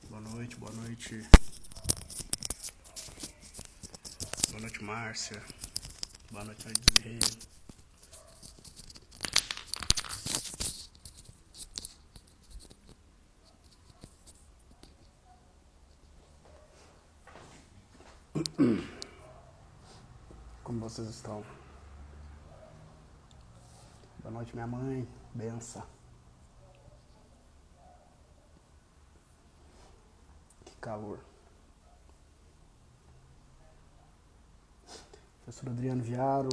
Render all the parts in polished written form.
Boa noite, boa noite. Boa noite, Márcia. Boa noite, Desirê. Como vocês estão? Boa noite, minha mãe. Benção. Que calor. Professor Adriano Viaro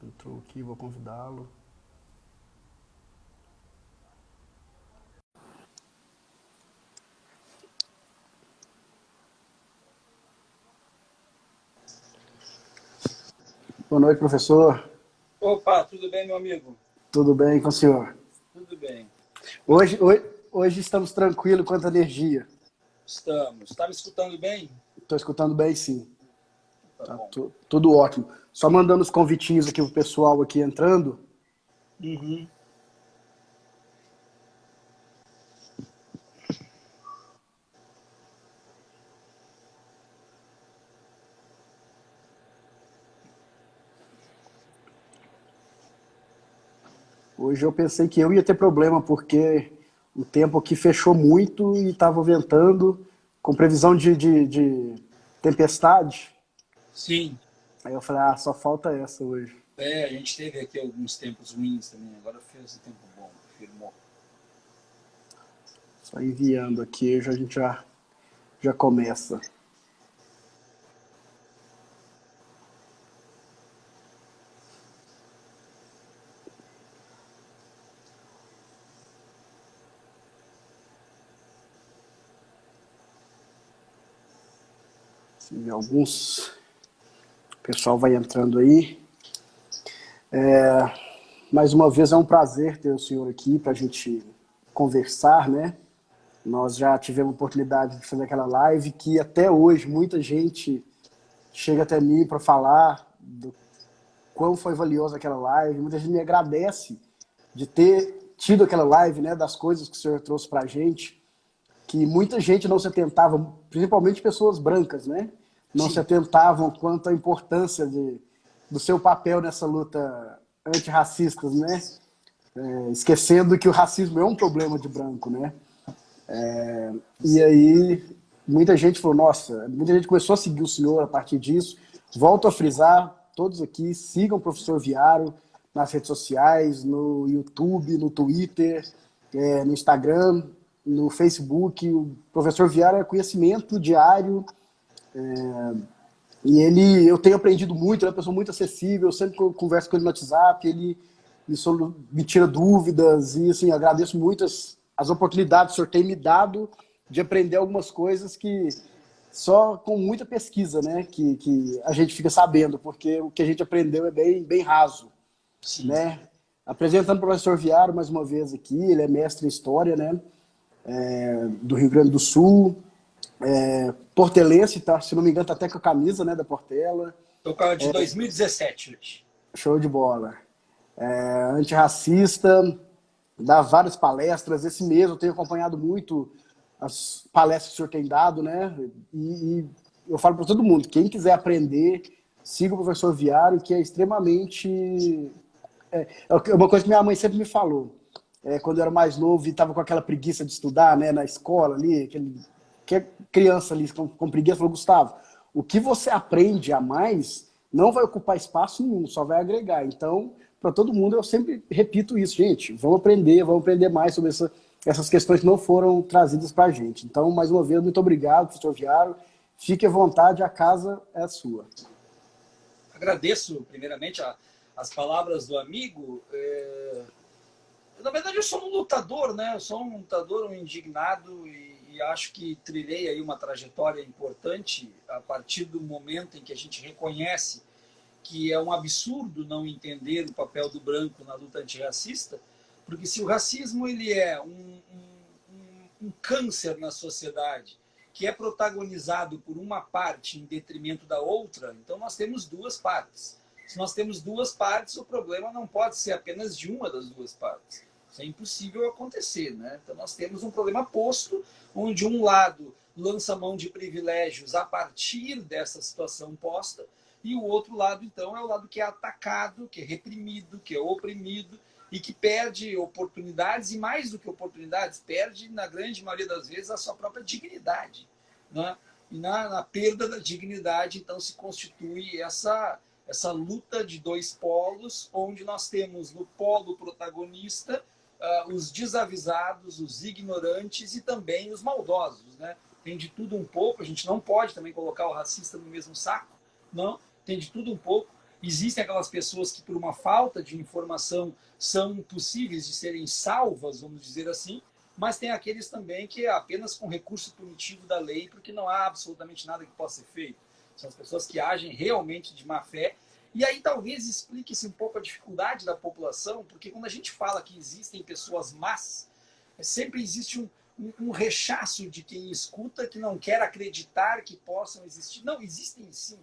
entrou aqui, vou convidá-lo. Boa noite, professor. Opa, tudo bem, meu amigo? Tudo bem com o senhor? Tudo bem. Hoje estamos tranquilos quanto à energia. Estamos. Está me escutando bem? Estou escutando bem, sim. Tá Tá bom. tudo ótimo. Só mandando os convitinhos aqui pro pessoal aqui entrando. Uhum. Hoje eu pensei que eu ia ter problema, porque o tempo aqui fechou muito e estava ventando, com previsão de tempestade. Sim. Aí eu falei, só falta essa hoje. A gente teve aqui alguns tempos ruins também. Agora fez um tempo bom, firmou. Só enviando aqui, a gente já começa. Sim, alguns... O pessoal vai entrando aí. Mais uma vez é um prazer ter o senhor aqui para a gente conversar, né? Nós já tivemos a oportunidade de fazer aquela live que até hoje muita gente chega até mim para falar do quão foi valiosa aquela live. Muita gente me agradece de ter tido aquela live, né? Das coisas que o senhor trouxe para a gente, que muita gente não se atentava, principalmente pessoas brancas, né? Não se Sim. atentavam quanto à importância do seu papel nessa luta antirracista, né? Esquecendo que o racismo é um problema de branco, né? E aí, muita gente falou, nossa, muita gente começou a seguir o senhor a partir disso. Volto a frisar, todos aqui, sigam o professor Viaro nas redes sociais, no YouTube, no Twitter, no Instagram, no Facebook. O professor Viaro é conhecimento diário, e eu tenho aprendido muito, ele é uma pessoa muito acessível, eu sempre converso com ele no WhatsApp, ele me tira dúvidas, e assim, agradeço muito as oportunidades que o senhor tem me dado de aprender algumas coisas que só com muita pesquisa, né, que a gente fica sabendo, porque o que a gente aprendeu é bem raso, Sim. né. Apresentando o professor Viaro mais uma vez aqui, ele é mestre em História, né, do Rio Grande do Sul, portelense, tá, se não me engano, tá até com a camisa, né, da Portela. Estou com a de 2017 hoje. Show de bola. Antirracista, dá várias palestras. Esse mês eu tenho acompanhado muito as palestras que o senhor tem dado, né? E eu falo para todo mundo, quem quiser aprender, siga o professor Viário, que é extremamente... É uma coisa que minha mãe sempre me falou. Quando eu era mais novo e estava com aquela preguiça de estudar, né, na escola ali, que criança ali com preguiça, falou, Gustavo, o que você aprende a mais não vai ocupar espaço nenhum, só vai agregar. Então, para todo mundo, eu sempre repito isso, gente, vamos aprender mais sobre essas questões que não foram trazidas para a gente. Então, mais uma vez, muito obrigado, professor Viaro. Fique à vontade, a casa é sua. Agradeço, primeiramente, as palavras do amigo. Na verdade, eu sou um lutador, né? Eu sou um lutador, um indignado, e acho que trilhei aí uma trajetória importante a partir do momento em que a gente reconhece que é um absurdo não entender o papel do branco na luta antirracista, porque se o racismo ele é um câncer na sociedade que é protagonizado por uma parte em detrimento da outra, então nós temos duas partes. Se nós temos duas partes, o problema não pode ser apenas de uma das duas partes. Isso é impossível acontecer, né? Então nós temos um problema posto, onde um lado lança mão de privilégios a partir dessa situação posta, e o outro lado, então, é o lado que é atacado, que é reprimido, que é oprimido, e que perde oportunidades, e mais do que oportunidades, perde, na grande maioria das vezes, a sua própria dignidade, né? E na perda da dignidade, então, se constitui essa luta de dois polos, onde nós temos no polo protagonista os desavisados, os ignorantes e também os maldosos, né? Tem de tudo um pouco, a gente não pode também colocar o racista no mesmo saco, não, tem de tudo um pouco. Existem aquelas pessoas que, por uma falta de informação, são possíveis de serem salvas, vamos dizer assim, mas tem aqueles também que é apenas com recurso punitivo da lei, porque não há absolutamente nada que possa ser feito. São as pessoas que agem realmente de má fé. E aí talvez explique-se um pouco a dificuldade da população, porque quando a gente fala que existem pessoas más, sempre existe um rechaço de quem escuta, que não quer acreditar que possam existir. Não, existem sim.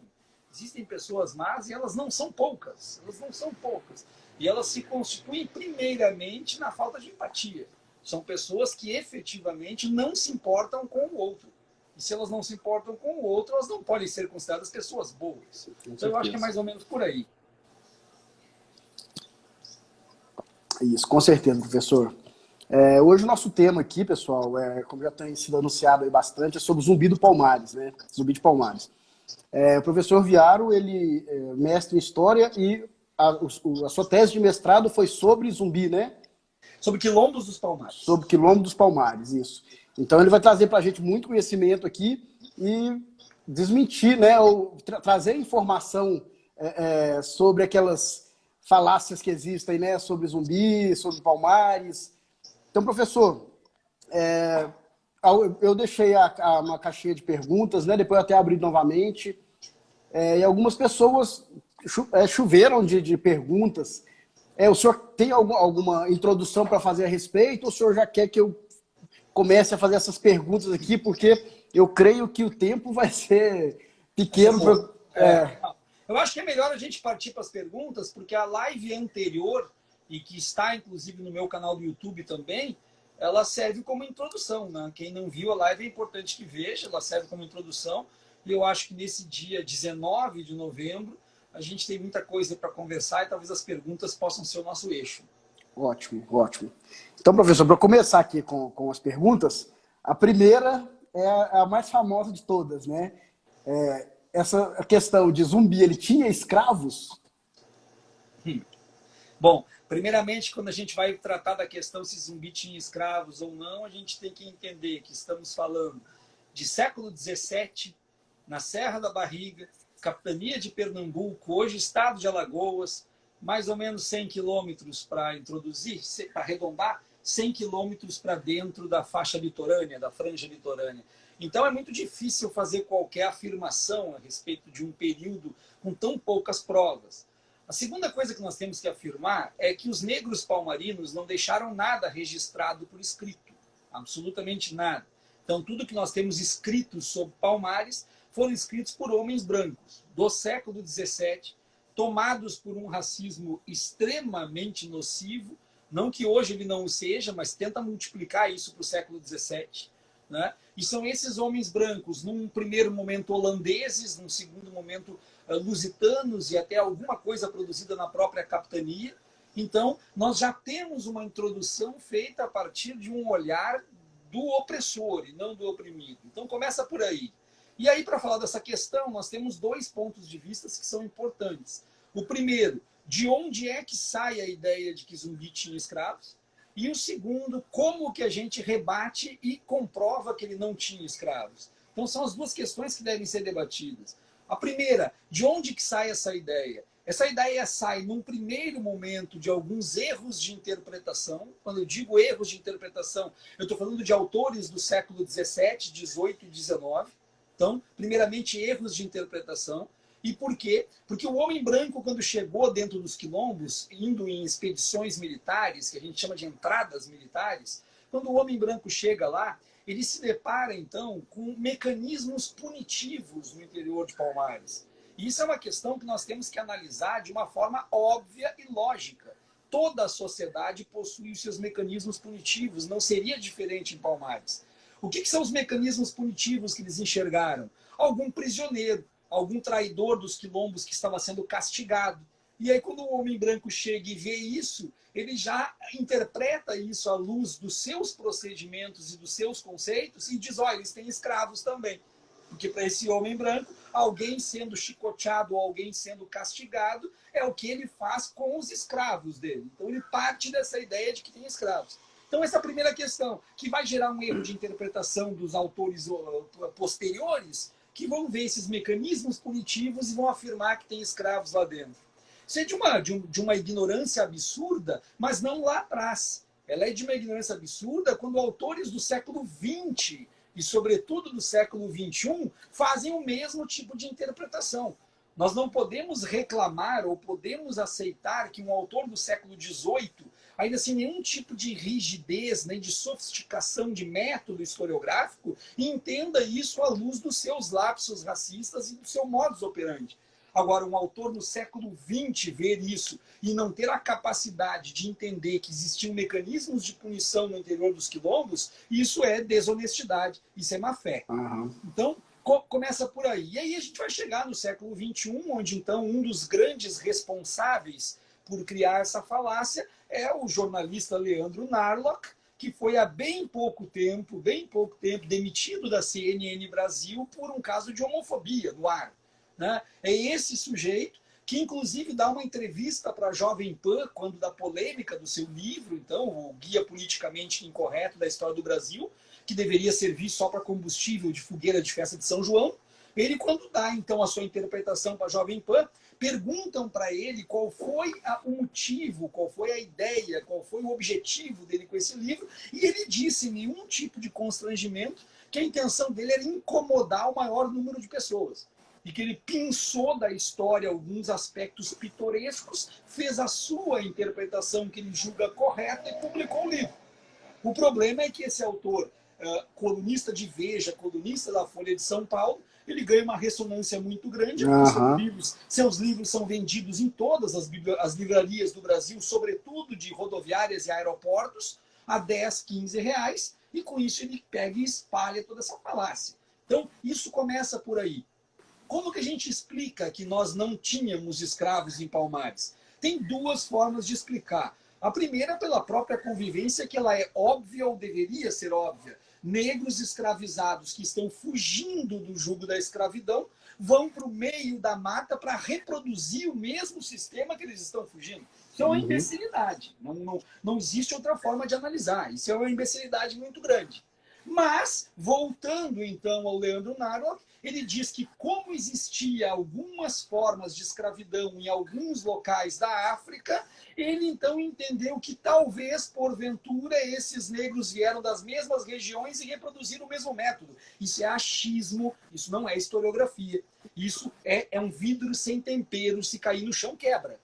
Existem pessoas más e elas não são poucas. Elas não são poucas. E elas se constituem primeiramente na falta de empatia. São pessoas que efetivamente não se importam com o outro. E se elas não se importam com o outro, elas não podem ser consideradas pessoas boas. Então eu acho que é mais ou menos por aí. Isso, com certeza, professor. Hoje o nosso tema aqui, pessoal, como já tem sido anunciado aí bastante, é sobre o Zumbi do Palmares, né? Zumbi de Palmares. O professor Viaro, ele é mestre em História e a sua tese de mestrado foi sobre zumbi, né? Sobre Quilombos dos Palmares. Sobre Quilombo dos Palmares, isso. Então ele vai trazer para a gente muito conhecimento aqui e desmentir, né? Ou trazer informação sobre aquelas falácias que existem, né? Sobre zumbi, sobre Palmares. Então, professor, eu deixei uma caixinha de perguntas, né? Depois eu até abri novamente. E algumas pessoas choveram de perguntas. O senhor tem alguma introdução para fazer a respeito, ou o senhor já quer que eu comece a fazer essas perguntas aqui, porque eu creio que o tempo vai ser pequeno. Eu acho que é melhor a gente partir para as perguntas, porque a live anterior, e que está inclusive no meu canal do YouTube também, ela serve como introdução, né? Quem não viu a live é importante que veja, ela serve como introdução, e eu acho que nesse dia 19 de novembro a gente tem muita coisa para conversar e talvez as perguntas possam ser o nosso eixo. Ótimo, ótimo. Então, professor, para começar aqui com as perguntas, a primeira é a mais famosa de todas, né? Essa questão de zumbi, ele tinha escravos? Bom, primeiramente, quando a gente vai tratar da questão se zumbi tinha escravos ou não, a gente tem que entender que estamos falando de século XVII, na Serra da Barriga, capitania de Pernambuco, hoje estado de Alagoas, mais ou menos 100 quilômetros para introduzir, para arredondar, 100 quilômetros para dentro da faixa litorânea, da franja litorânea. Então é muito difícil fazer qualquer afirmação a respeito de um período com tão poucas provas. A segunda coisa que nós temos que afirmar é que os negros palmarinos não deixaram nada registrado por escrito, absolutamente nada. Então tudo que nós temos escrito sobre Palmares foram escritos por homens brancos do século XVII, tomados por um racismo extremamente nocivo, não que hoje ele não o seja, mas tenta multiplicar isso para o século XVII. Né? E são esses homens brancos, num primeiro momento holandeses, num segundo momento lusitanos e até alguma coisa produzida na própria capitania. Então, nós já temos uma introdução feita a partir de um olhar do opressor e não do oprimido. Então, começa por aí. E aí, para falar dessa questão, nós temos dois pontos de vista que são importantes. O primeiro, de onde é que sai a ideia de que zumbi tinha escravos? E o segundo, como que a gente rebate e comprova que ele não tinha escravos? Então, são as duas questões que devem ser debatidas. A primeira, de onde que sai essa ideia? Essa ideia sai, num primeiro momento, de alguns erros de interpretação. Quando eu digo erros de interpretação, eu estou falando de autores do século XVII, XVIII e XIX. Então, primeiramente, erros de interpretação. E por quê? Porque o homem branco, quando chegou dentro dos quilombos, indo em expedições militares, que a gente chama de entradas militares, quando o homem branco chega lá, ele se depara, então, com mecanismos punitivos no interior de Palmares. E isso é uma questão que nós temos que analisar de uma forma óbvia e lógica. toda a sociedade possui os seus mecanismos punitivos, não seria diferente em Palmares. O que são os mecanismos punitivos que eles enxergaram? Algum prisioneiro, algum traidor dos quilombos que estava sendo castigado. E aí, quando o homem branco chega e vê isso, ele já interpreta isso à luz dos seus procedimentos e dos seus conceitos e diz, olha, eles têm escravos também. Porque para esse homem branco, alguém sendo chicoteado ou alguém sendo castigado é o que ele faz com os escravos dele. Então ele parte dessa ideia de que tem escravos. Então essa é a primeira questão, que vai gerar um erro de interpretação dos autores posteriores, que vão ver esses mecanismos punitivos e vão afirmar que tem escravos lá dentro. Isso é de uma ignorância absurda, mas não lá atrás. Ela é de uma ignorância absurda quando autores do século XX e, sobretudo, do século XXI, fazem o mesmo tipo de interpretação. Nós não podemos reclamar ou podemos aceitar que um autor do século XVIII, ainda sem nenhum tipo de rigidez, nem de sofisticação de método historiográfico, entenda isso à luz dos seus lapsos racistas e do seu modus operandi. Agora, um autor no século XX ver isso e não ter a capacidade de entender que existiam mecanismos de punição no interior dos quilombos, isso é desonestidade, isso é má fé. Uhum. Então, começa por aí. E aí a gente vai chegar no século XXI, onde então um dos grandes responsáveis por criar essa falácia é o jornalista Leandro Narlock, que foi há bem pouco tempo, demitido da CNN Brasil por um caso de homofobia no ar. Né? É esse sujeito que, inclusive, dá uma entrevista para a Jovem Pan, quando da polêmica do seu livro, então, o Guia Politicamente Incorreto da História do Brasil, que deveria servir só para combustível de fogueira de festa de São João. Ele, quando dá, então, a sua interpretação para a Jovem Pan, perguntam para ele qual foi o motivo, qual foi a ideia, qual foi o objetivo dele com esse livro, e ele disse, sem nenhum tipo de constrangimento, que a intenção dele era incomodar o maior número de pessoas. E que ele pensou da história alguns aspectos pitorescos, fez a sua interpretação que ele julga correta e publicou o livro. O problema é que esse autor, colunista de Veja, colunista da Folha de São Paulo, ele ganha uma ressonância muito grande, porque seus livros são vendidos em todas as livrarias do Brasil, sobretudo de rodoviárias e aeroportos, a 10, 15 reais, e com isso ele pega e espalha toda essa falácia. Então, isso começa por aí. Como que a gente explica que nós não tínhamos escravos em Palmares? Tem duas formas de explicar. A primeira, pela própria convivência, que ela é óbvia ou deveria ser óbvia. Negros escravizados que estão fugindo do jugo da escravidão vão para o meio da mata para reproduzir o mesmo sistema que eles estão fugindo. Isso é uma imbecilidade. Não existe outra forma de analisar. Isso é uma imbecilidade muito grande. Mas, voltando então ao Leandro Narlock, ele diz que como existia algumas formas de escravidão em alguns locais da África, ele então entendeu que talvez, porventura, esses negros vieram das mesmas regiões e reproduziram o mesmo método. Isso é achismo, isso não é historiografia. Isso é um vidro sem tempero, se cair no chão, quebra.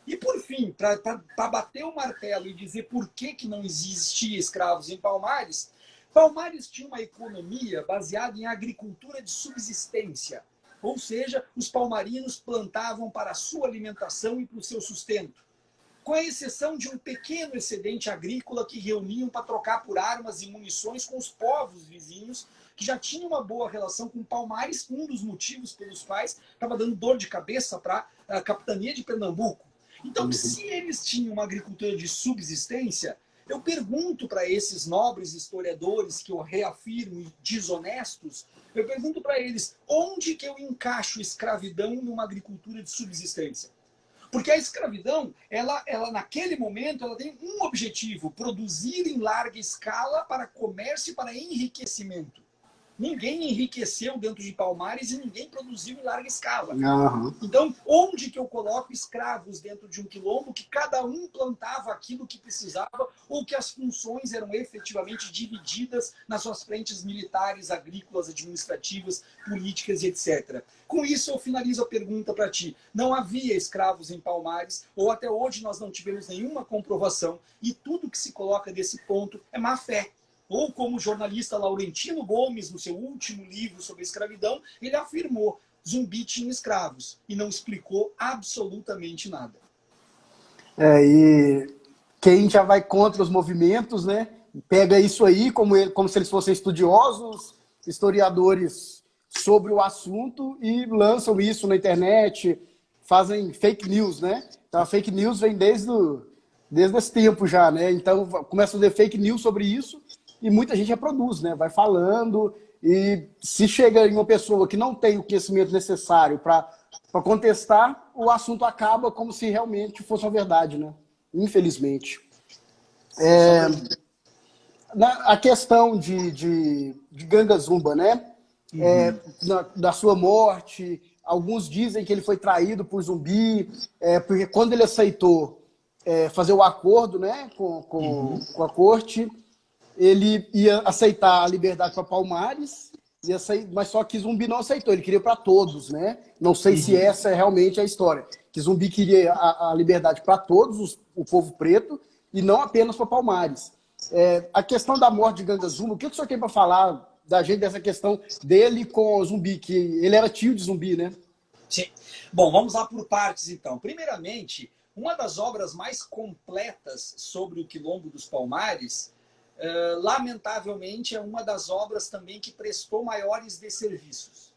E, por fim, para bater o martelo e dizer por que não existia escravos em Palmares, Palmares tinha uma economia baseada em agricultura de subsistência. Ou seja, os palmarinos plantavam para a sua alimentação e para o seu sustento. Com a exceção de um pequeno excedente agrícola que reuniam para trocar por armas e munições com os povos vizinhos, que já tinham uma boa relação com Palmares, um dos motivos pelos quais estava dando dor de cabeça para a capitania de Pernambuco. Então, se eles tinham uma agricultura de subsistência, eu pergunto para esses nobres historiadores que eu reafirmo desonestos, eu pergunto para eles, onde que eu encaixo escravidão numa agricultura de subsistência? Porque a escravidão, ela naquele momento, ela tem um objetivo, produzir em larga escala para comércio e para enriquecimento. Ninguém enriqueceu dentro de Palmares e ninguém produziu em larga escala. Então, onde que eu coloco escravos dentro de um quilombo que cada um plantava aquilo que precisava ou que as funções eram efetivamente divididas nas suas frentes militares, agrícolas, administrativas, políticas e etc. Com isso, eu finalizo a pergunta para ti. Não havia escravos em Palmares, ou até hoje nós não tivemos nenhuma comprovação, e tudo que se coloca desse ponto é má fé. Ou como o jornalista Laurentino Gomes, no seu último livro sobre a escravidão, ele afirmou, Zumbi tinha escravos, e não explicou absolutamente nada. E quem já vai contra os movimentos, né, pega isso aí como se eles fossem estudiosos, historiadores sobre o assunto e lançam isso na internet, fazem fake news, né? Então a fake news vem desde esse tempo já, né? Então começa a fazer fake news sobre isso e muita gente reproduz, né? Vai falando e se chega em uma pessoa que não tem o conhecimento necessário para contestar, o assunto acaba como se realmente fosse uma verdade, né? Infelizmente. A questão de Ganga Zumba, né? Da sua morte, alguns dizem que ele foi traído por Zumbi, porque quando ele aceitou fazer o acordo, né, com a corte, ele ia aceitar a liberdade para Palmares, mas só que Zumbi não aceitou, ele queria para todos, né? Não sei se essa é realmente a história, que Zumbi queria a liberdade para todos, o povo preto, e não apenas para Palmares. A questão da morte de Ganga Zumba, o que o senhor tem para falar da gente dessa questão dele com o Zumbi, que ele era tio de Zumbi, né? Sim. Bom, vamos lá por partes, então. Primeiramente, uma das obras mais completas sobre o Quilombo dos Palmares, lamentavelmente, é uma das obras também que prestou maiores desserviços.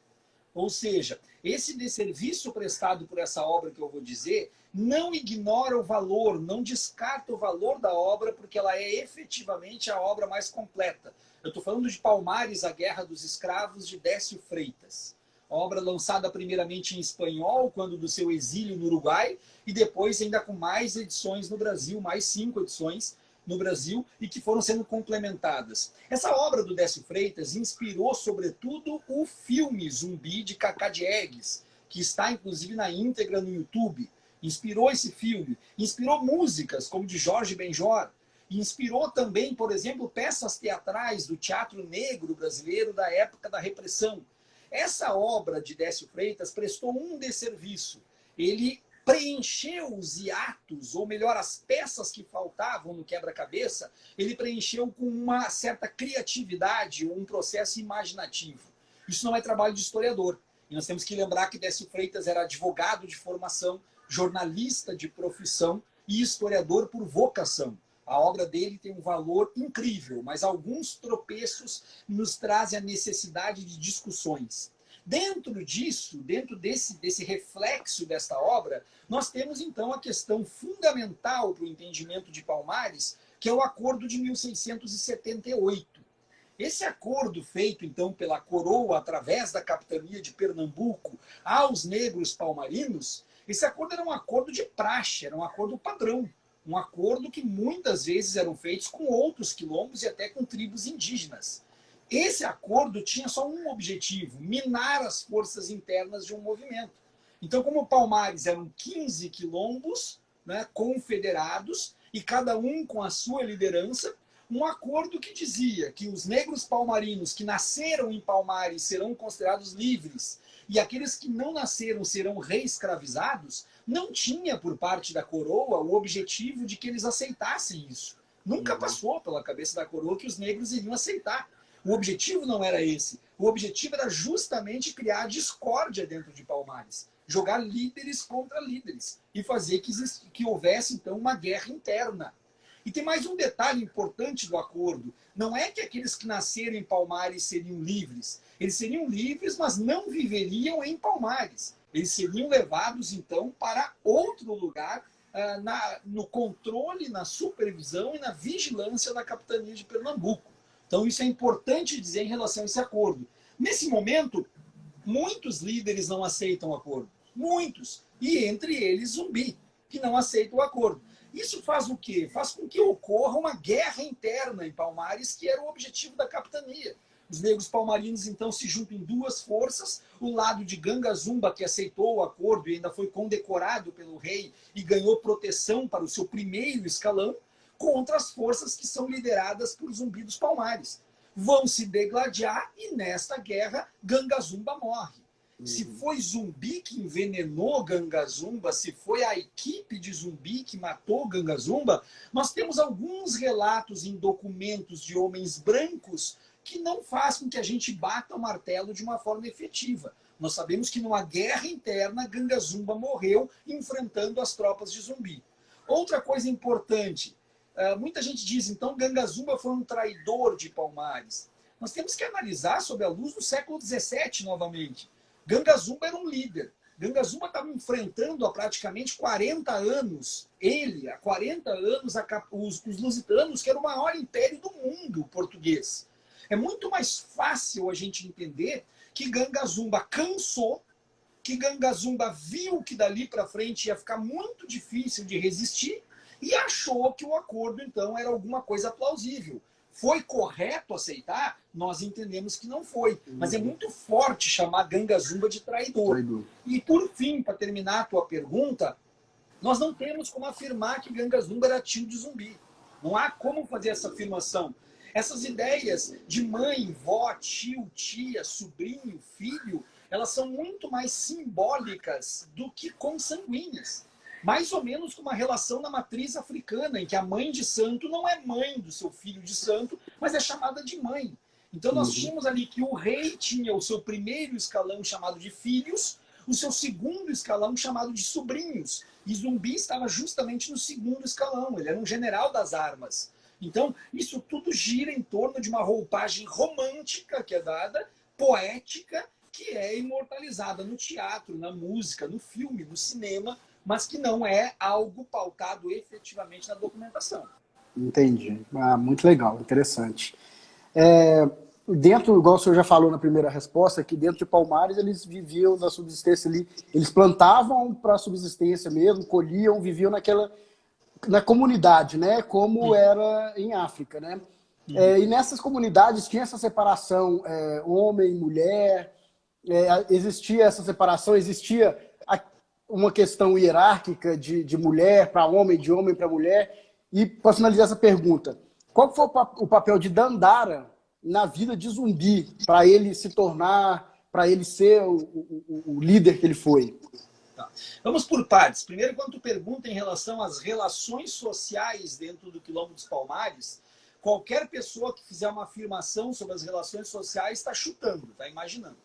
Ou seja, esse desserviço prestado por essa obra que eu vou dizer, não ignora o valor, não descarta o valor da obra, porque ela é efetivamente a obra mais completa. Eu estou falando de Palmares, a Guerra dos Escravos, de Décio Freitas. Obra lançada primeiramente em espanhol, quando do seu exílio no Uruguai, e depois ainda com mais edições no Brasil, mais 5 edições no Brasil, e que foram sendo complementadas. Essa obra do Décio Freitas inspirou, sobretudo, o filme Zumbi de Cacá Diegues, que está, inclusive, na íntegra no YouTube. Inspirou esse filme. Inspirou músicas, como de Jorge Benjor. Inspirou também, por exemplo, peças teatrais do teatro negro brasileiro da época da repressão. Essa obra de Décio Freitas prestou um desserviço. Ele preencheu os hiatos, ou melhor, as peças que faltavam no quebra-cabeça, ele preencheu com uma certa criatividade, um processo imaginativo. Isso não é trabalho de historiador. E nós temos que lembrar que Décio Freitas era advogado de formação, jornalista de profissão e historiador por vocação. A obra dele tem um valor incrível, mas alguns tropeços nos trazem a necessidade de discussões. Dentro disso, dentro desse reflexo desta obra, nós temos então a questão fundamental para o entendimento de Palmares, que é o Acordo de 1678. Esse acordo feito então pela coroa através da capitania de Pernambuco aos negros palmarinos, esse acordo era um acordo de praxe, era um acordo padrão. Um acordo que muitas vezes eram feitos com outros quilombos e até com tribos indígenas. Esse acordo tinha só um objetivo: minar as forças internas de um movimento. Então, como Palmares eram 15 quilombos, né, confederados, e cada um com a sua liderança, um acordo que dizia que os negros palmarinos que nasceram em Palmares serão considerados livres e aqueles que não nasceram serão reescravizados, não tinha por parte da coroa o objetivo de que eles aceitassem isso. Nunca passou pela cabeça da coroa que os negros iriam aceitar. O objetivo não era esse. O objetivo era justamente criar discórdia dentro de Palmares. Jogar líderes contra líderes. E fazer que houvesse, então, uma guerra interna. E tem mais um detalhe importante do acordo. Não é que aqueles que nasceram em Palmares seriam livres. Eles seriam livres, mas não viveriam em Palmares. Eles seriam levados, então, para outro lugar, no controle, na supervisão e na vigilância da capitania de Pernambuco. Então, isso é importante dizer em relação a esse acordo. Nesse momento, muitos líderes não aceitam o acordo. Muitos. E entre eles, Zumbi, que não aceita o acordo. Isso faz o quê? Faz com que ocorra uma guerra interna em Palmares, que era o objetivo da capitania. Os negros palmarinos, então, se juntam em duas forças. O lado de Ganga Zumba, que aceitou o acordo e ainda foi condecorado pelo rei e ganhou proteção para o seu primeiro escalão, contra as forças que são lideradas por Zumbi dos Palmares. Vão se degladiar e, nesta guerra, Ganga Zumba morre. Se foi Zumbi que envenenou Ganga Zumba, se foi a equipe de Zumbi que matou Ganga Zumba, nós temos alguns relatos em documentos de homens brancos que não fazem com que a gente bata o martelo de uma forma efetiva. Nós sabemos que numa guerra interna, Ganga Zumba morreu enfrentando as tropas de Zumbi. Outra coisa importante, muita gente diz, então Ganga Zumba foi um traidor de Palmares. Nós temos que analisar sob a luz do século XVII novamente. Ganga Zumba era um líder. Ganga Zumba estava enfrentando há praticamente 40 anos, há 40 anos, os lusitanos, que era o maior império do mundo português. É muito mais fácil a gente entender que Ganga Zumba cansou, que Ganga Zumba viu que dali para frente ia ficar muito difícil de resistir e achou que o acordo, então, era alguma coisa plausível. Foi correto aceitar? Nós entendemos que não foi. Mas é muito forte chamar Ganga Zumba de traidor. E, por fim, para terminar a tua pergunta, nós não temos como afirmar que Ganga Zumba era tio de Zumbi. Não há como fazer essa afirmação. Essas ideias de mãe, vó, tio, tia, sobrinho, filho, elas são muito mais simbólicas do que consanguíneas. Mais ou menos como uma relação na matriz africana, em que a mãe de santo não é mãe do seu filho de santo, mas é chamada de mãe. Então nós tínhamos ali que o rei tinha o seu primeiro escalão chamado de filhos, o seu segundo escalão chamado de sobrinhos. E Zumbi estava justamente no segundo escalão, ele era um general das armas. Então isso tudo gira em torno de uma roupagem romântica que é dada, poética, que é imortalizada no teatro, na música, no filme, no cinema, mas que não é algo pautado efetivamente na documentação. Entendi. Muito legal, interessante. Dentro, igual o senhor já falou na primeira resposta, que dentro de Palmares eles viviam da subsistência ali, eles plantavam para subsistência mesmo, colhiam, viviam na comunidade, né? Como era em África, né? E nessas comunidades tinha essa separação homem, mulher, existia essa separação, existia uma questão hierárquica de mulher para homem, de homem para mulher. E para finalizar essa pergunta, qual foi o papel de Dandara na vida de Zumbi para ele se tornar, para ele ser o líder que ele foi? Tá. Vamos por partes. Primeiro, quando tu pergunta em relação às relações sociais dentro do Quilombo dos Palmares, qualquer pessoa que fizer uma afirmação sobre as relações sociais está chutando, está imaginando.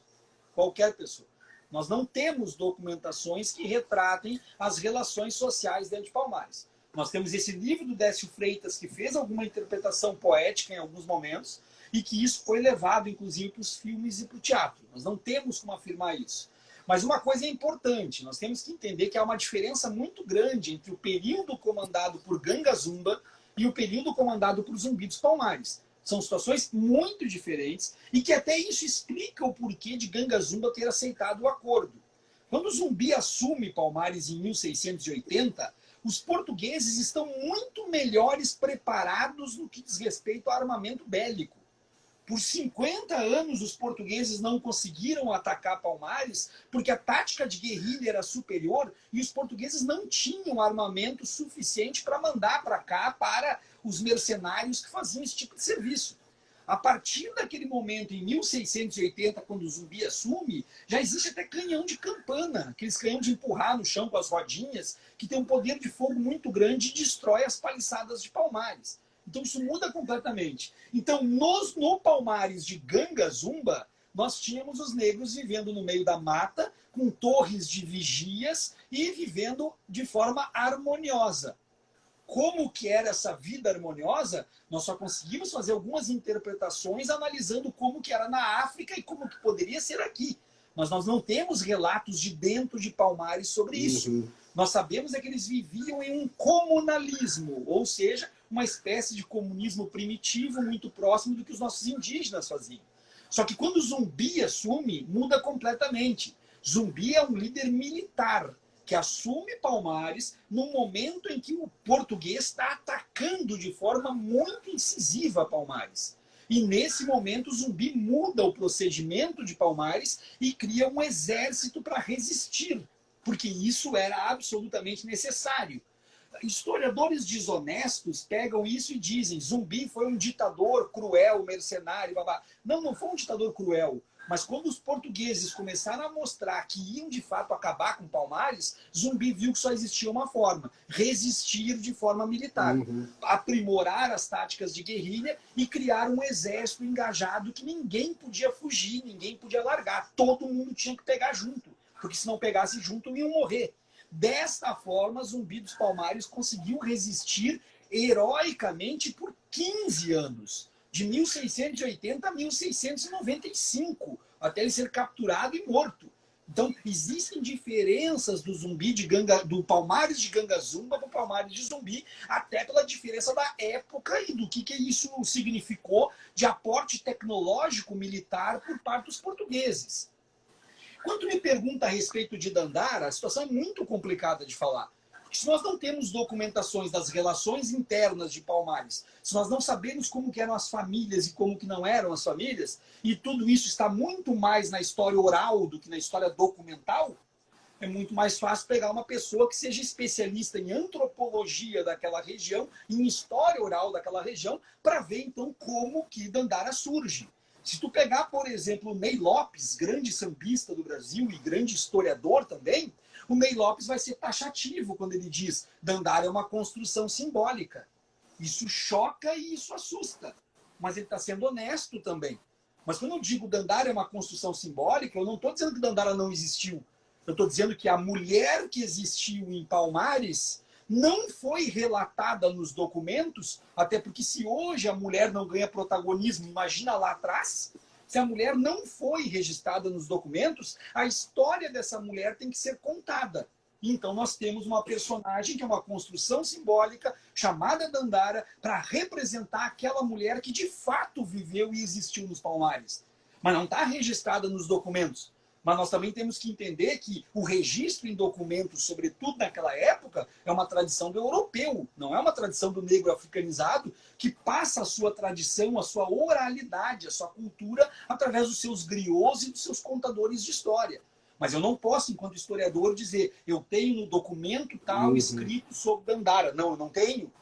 Qualquer pessoa. Nós não temos documentações que retratem as relações sociais dentro de Palmares. Nós temos esse livro do Décio Freitas, que fez alguma interpretação poética em alguns momentos, e que isso foi levado, inclusive, para os filmes e para o teatro. Nós não temos como afirmar isso. Mas uma coisa é importante, nós temos que entender que há uma diferença muito grande entre o período comandado por Ganga Zumba e o período comandado por Zumbi dos Palmares. São situações muito diferentes e que até isso explica o porquê de Ganga Zumba ter aceitado o acordo. Quando Zumbi assume Palmares em 1680, os portugueses estão muito melhores preparados no que diz respeito ao armamento bélico. Por 50 anos, os portugueses não conseguiram atacar Palmares porque a tática de guerrilha era superior e os portugueses não tinham armamento suficiente para mandar para cá para os mercenários que faziam esse tipo de serviço. A partir daquele momento, em 1680, quando o Zumbi assume, já existe até canhão de campana, aqueles canhão de empurrar no chão com as rodinhas, que tem um poder de fogo muito grande e destrói as paliçadas de Palmares. Então isso muda completamente. Então no Palmares de Ganga Zumba, nós tínhamos os negros vivendo no meio da mata, com torres de vigias e vivendo de forma harmoniosa. Como que era essa vida harmoniosa? Nós só conseguimos fazer algumas interpretações analisando como que era na África e como que poderia ser aqui. Mas nós não temos relatos de dentro de Palmares sobre isso. Nós sabemos é que eles viviam em um comunalismo, ou seja, uma espécie de comunismo primitivo muito próximo do que os nossos indígenas faziam. Só que quando Zumbi assume, muda completamente. Zumbi é um líder militar que assume Palmares no momento em que o português está atacando de forma muito incisiva Palmares. E nesse momento Zumbi muda o procedimento de Palmares e cria um exército para resistir, porque isso era absolutamente necessário. Historiadores desonestos pegam isso e dizem Zumbi foi um ditador cruel, mercenário, babá. Não foi um ditador cruel. Mas quando os portugueses começaram a mostrar que iam de fato acabar com Palmares, Zumbi viu que só existia uma forma: resistir de forma militar. Aprimorar as táticas de guerrilha e criar um exército engajado que ninguém podia fugir, ninguém podia largar. Todo mundo tinha que pegar junto, porque se não pegasse junto iam morrer. Desta forma, Zumbi dos Palmares conseguiu resistir heroicamente por 15 anos, de 1680 a 1695, até ele ser capturado e morto. Então, existem diferenças do Palmares de Gangazumba para o Palmares de Zumbi, até pela diferença da época e do que isso significou de aporte tecnológico militar por parte dos portugueses. Quando me pergunta a respeito de Dandara, a situação é muito complicada de falar. Se nós não temos documentações das relações internas de Palmares, se nós não sabemos como que eram as famílias e como que não eram as famílias, e tudo isso está muito mais na história oral do que na história documental, é muito mais fácil pegar uma pessoa que seja especialista em antropologia daquela região, em história oral daquela região, para ver então como que Dandara surge. Se tu pegar, por exemplo, o Ney Lopes, grande sambista do Brasil e grande historiador também, o Ney Lopes vai ser taxativo quando ele diz Dandara é uma construção simbólica. Isso choca e isso assusta. Mas ele está sendo honesto também. Mas quando eu digo Dandara é uma construção simbólica, eu não estou dizendo que Dandara não existiu. Eu estou dizendo que a mulher que existiu em Palmares não foi relatada nos documentos, até porque se hoje a mulher não ganha protagonismo, imagina lá atrás, se a mulher não foi registrada nos documentos, a história dessa mulher tem que ser contada. Então nós temos uma personagem que é uma construção simbólica, chamada Dandara, para representar aquela mulher que de fato viveu e existiu nos Palmares. Mas não está registrada nos documentos. Mas nós também temos que entender que o registro em documentos, sobretudo naquela época, é uma tradição do europeu, não é uma tradição do negro africanizado que passa a sua tradição, a sua oralidade, a sua cultura através dos seus griots e dos seus contadores de história. Mas eu não posso, enquanto historiador, dizer eu tenho no documento tal escrito sobre Dandara. Não, eu não tenho.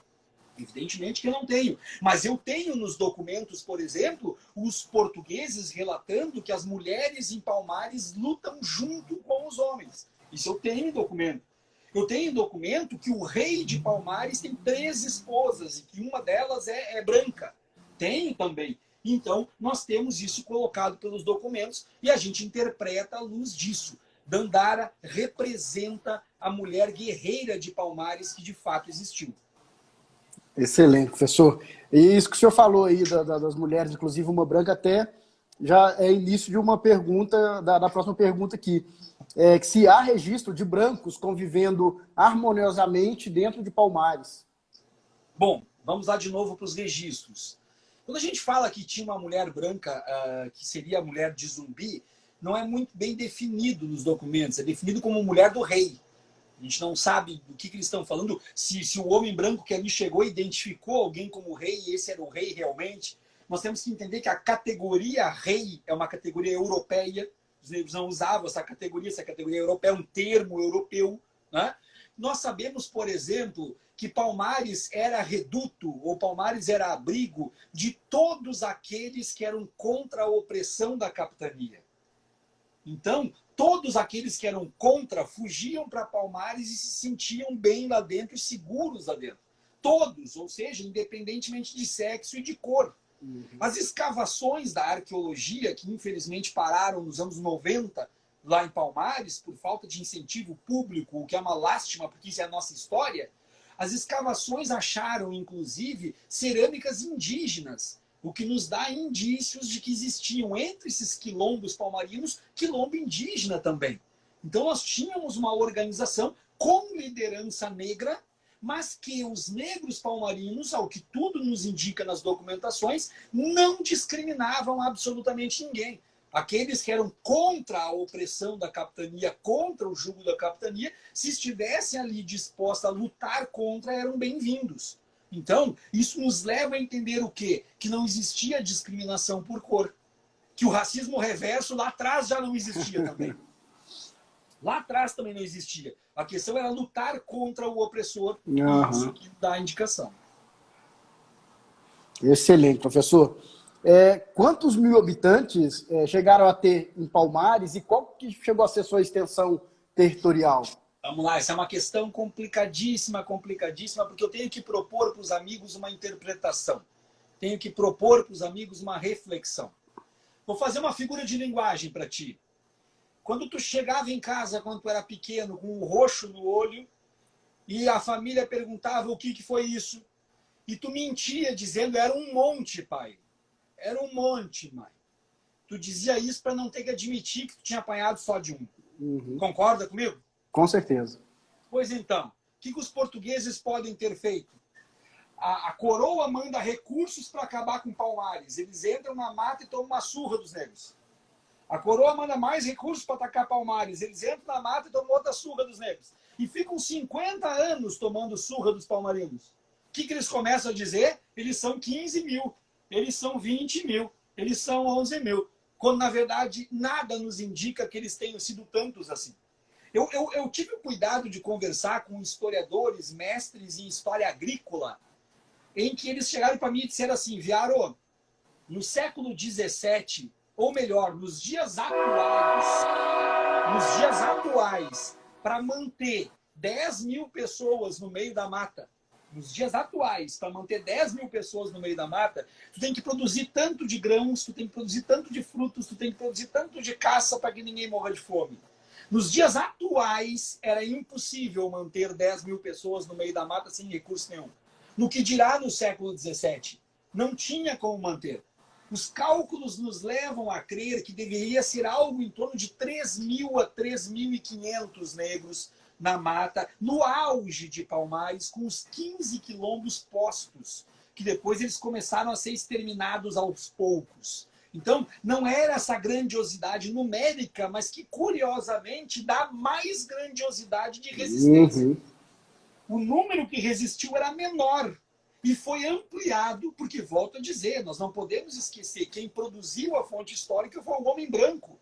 Evidentemente que eu não tenho. Mas eu tenho nos documentos, por exemplo, os portugueses relatando que as mulheres em Palmares lutam junto com os homens. Isso eu tenho em documento. Eu tenho em documento que o rei de Palmares tem 3 esposas e que uma delas é branca. Tenho também. Então, nós temos isso colocado pelos documentos e a gente interpreta à luz disso. Dandara representa a mulher guerreira de Palmares que de fato existiu. Excelente, professor. E isso que o senhor falou aí das mulheres, inclusive uma branca, até já é início de uma pergunta, da próxima pergunta aqui. Que se há registro de brancos convivendo harmoniosamente dentro de Palmares. Bom, vamos lá de novo para os registros. Quando a gente fala que tinha uma mulher branca, que seria a mulher de Zumbi, não é muito bem definido nos documentos. É definido como mulher do rei. A gente não sabe do que eles estão falando, se o homem branco que ali chegou identificou alguém como rei e esse era o rei realmente. Nós temos que entender que a categoria rei é uma categoria europeia. Os negros não usavam essa categoria europeia é um termo europeu. Né? Nós sabemos, por exemplo, que Palmares era reduto, ou Palmares era abrigo de todos aqueles que eram contra a opressão da capitania. Então, todos aqueles que eram contra fugiam para Palmares e se sentiam bem lá dentro e seguros lá dentro. Todos, ou seja, independentemente de sexo e de cor. As escavações da arqueologia, que infelizmente pararam nos anos 90, lá em Palmares, por falta de incentivo público, o que é uma lástima, porque isso é a nossa história, as escavações acharam, inclusive, cerâmicas indígenas, o que nos dá indícios de que existiam entre esses quilombos palmarinos, quilombo indígena também. Então nós tínhamos uma organização com liderança negra, mas que os negros palmarinos, ao que tudo nos indica nas documentações, não discriminavam absolutamente ninguém. Aqueles que eram contra a opressão da capitania, contra o jugo da capitania, se estivessem ali dispostos a lutar contra, eram bem-vindos. Então, isso nos leva a entender o quê? Que não existia discriminação por cor. Que o racismo reverso lá atrás já não existia também. Lá atrás também não existia. A questão era lutar contra o opressor. Isso que dá a indicação. Excelente, professor. Quantos mil habitantes chegaram a ter em Palmares e qual que chegou a ser sua extensão territorial? Vamos lá, essa é uma questão complicadíssima, porque eu tenho que propor para os amigos uma interpretação. Tenho que propor para os amigos uma reflexão. Vou fazer uma figura de linguagem para ti. Quando tu chegava em casa, quando tu era pequeno, com um roxo no olho, e a família perguntava o que foi isso, e tu mentia dizendo, era um monte, pai. Era um monte, mãe. Tu dizia isso para não ter que admitir que tu tinha apanhado só de um. Uhum. Concorda comigo? Com certeza. Pois então, o que os portugueses podem ter feito? A coroa manda recursos para acabar com Palmares. Eles entram na mata e tomam uma surra dos negros. A coroa manda mais recursos para atacar Palmares. Eles entram na mata e tomam outra surra dos negros. E ficam 50 anos tomando surra dos palmarinos. O que eles começam a dizer? Eles são 15 mil, eles são 20 mil, eles são 11 mil. Quando, na verdade, nada nos indica que eles tenham sido tantos assim. Eu tive o cuidado de conversar com historiadores, mestres em história agrícola, em que eles chegaram para mim e disseram assim, Viaro, no século XVII, ou melhor, nos dias atuais, para manter 10 mil pessoas no meio da mata, nos dias atuais, para manter 10 mil pessoas no meio da mata, tu tem que produzir tanto de grãos, tu tem que produzir tanto de frutos, tu tem que produzir tanto de caça para que ninguém morra de fome. Nos dias atuais, era impossível manter 10 mil pessoas no meio da mata sem recurso nenhum. No que dirá no século XVII? Não tinha como manter. Os cálculos nos levam a crer que deveria ser algo em torno de 3 mil a 3.500 negros na mata, no auge de Palmares, com os 15 quilombos postos, que depois eles começaram a ser exterminados aos poucos. Então, não era essa grandiosidade numérica, mas que, curiosamente, dá mais grandiosidade de resistência. Uhum. O número que resistiu era menor e foi ampliado, porque, volto a dizer, nós não podemos esquecer, quem produziu a fonte histórica foi o homem branco.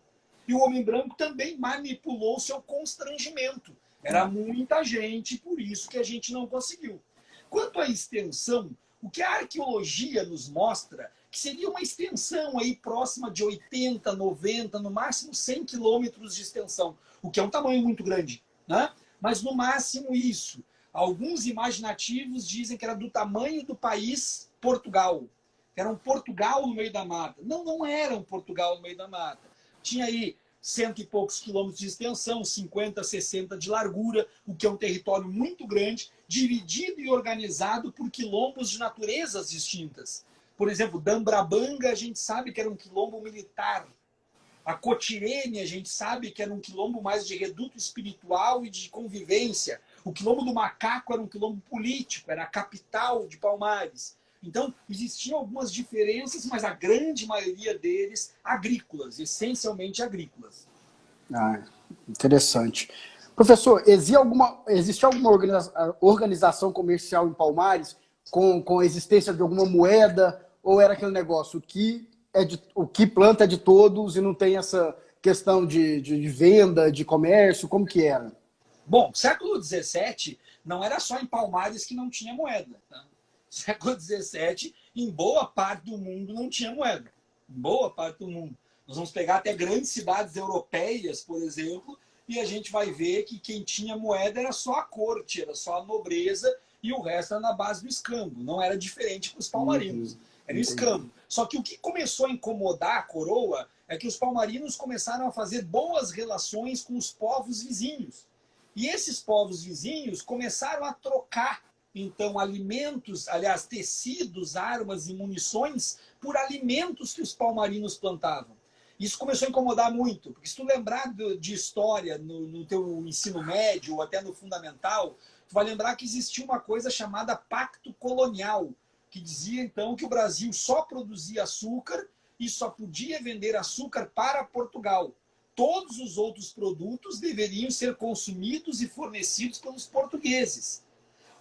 E o homem branco também manipulou o seu constrangimento. Era muita gente, por isso que a gente não conseguiu. Quanto à extensão, o que a arqueologia nos mostra que seria uma extensão aí próxima de 80, 90, no máximo 100 quilômetros de extensão, o que é um tamanho muito grande, né? Mas no máximo isso. Alguns imaginativos dizem que era do tamanho do país Portugal. Era um Portugal no meio da mata. Não, não era um Portugal no meio da mata. Tinha aí 100 e poucos quilômetros de extensão, 50, 60 de largura, o que é um território muito grande, dividido e organizado por quilombos de naturezas distintas. Por exemplo, Dambrabanga, a gente sabe que era um quilombo militar. A Cotirene, a gente sabe que era um quilombo mais de reduto espiritual e de convivência. O quilombo do Macaco era um quilombo político, era a capital de Palmares. Então, existiam algumas diferenças, mas a grande maioria deles agrícolas, essencialmente agrícolas. Ah, interessante. Professor, existe alguma organização comercial em Palmares com a existência de alguma moeda? Ou era aquele negócio, o que planta é de todos e não tem essa questão de venda, de comércio? Como que era? Bom, século XVII não era só em Palmares que não tinha moeda. Tá? Século XVII, em boa parte do mundo, não tinha moeda. Em boa parte do mundo. Nós vamos pegar até grandes cidades europeias, por exemplo, e a gente vai ver que quem tinha moeda era só a corte, era só a nobreza, e o resto era na base do escambo. Não era diferente para os palmarinos. Era o escambo. Só que o que começou a incomodar a coroa é que os palmarinos começaram a fazer boas relações com os povos vizinhos. E esses povos vizinhos começaram a trocar, então, alimentos, aliás, tecidos, armas e munições por alimentos que os palmarinos plantavam. Isso começou a incomodar muito, porque se tu lembrar de história no teu ensino médio ou até no fundamental, tu vai lembrar que existia uma coisa chamada Pacto Colonial, que dizia, então, que o Brasil só produzia açúcar e só podia vender açúcar para Portugal. Todos os outros produtos deveriam ser consumidos e fornecidos pelos portugueses.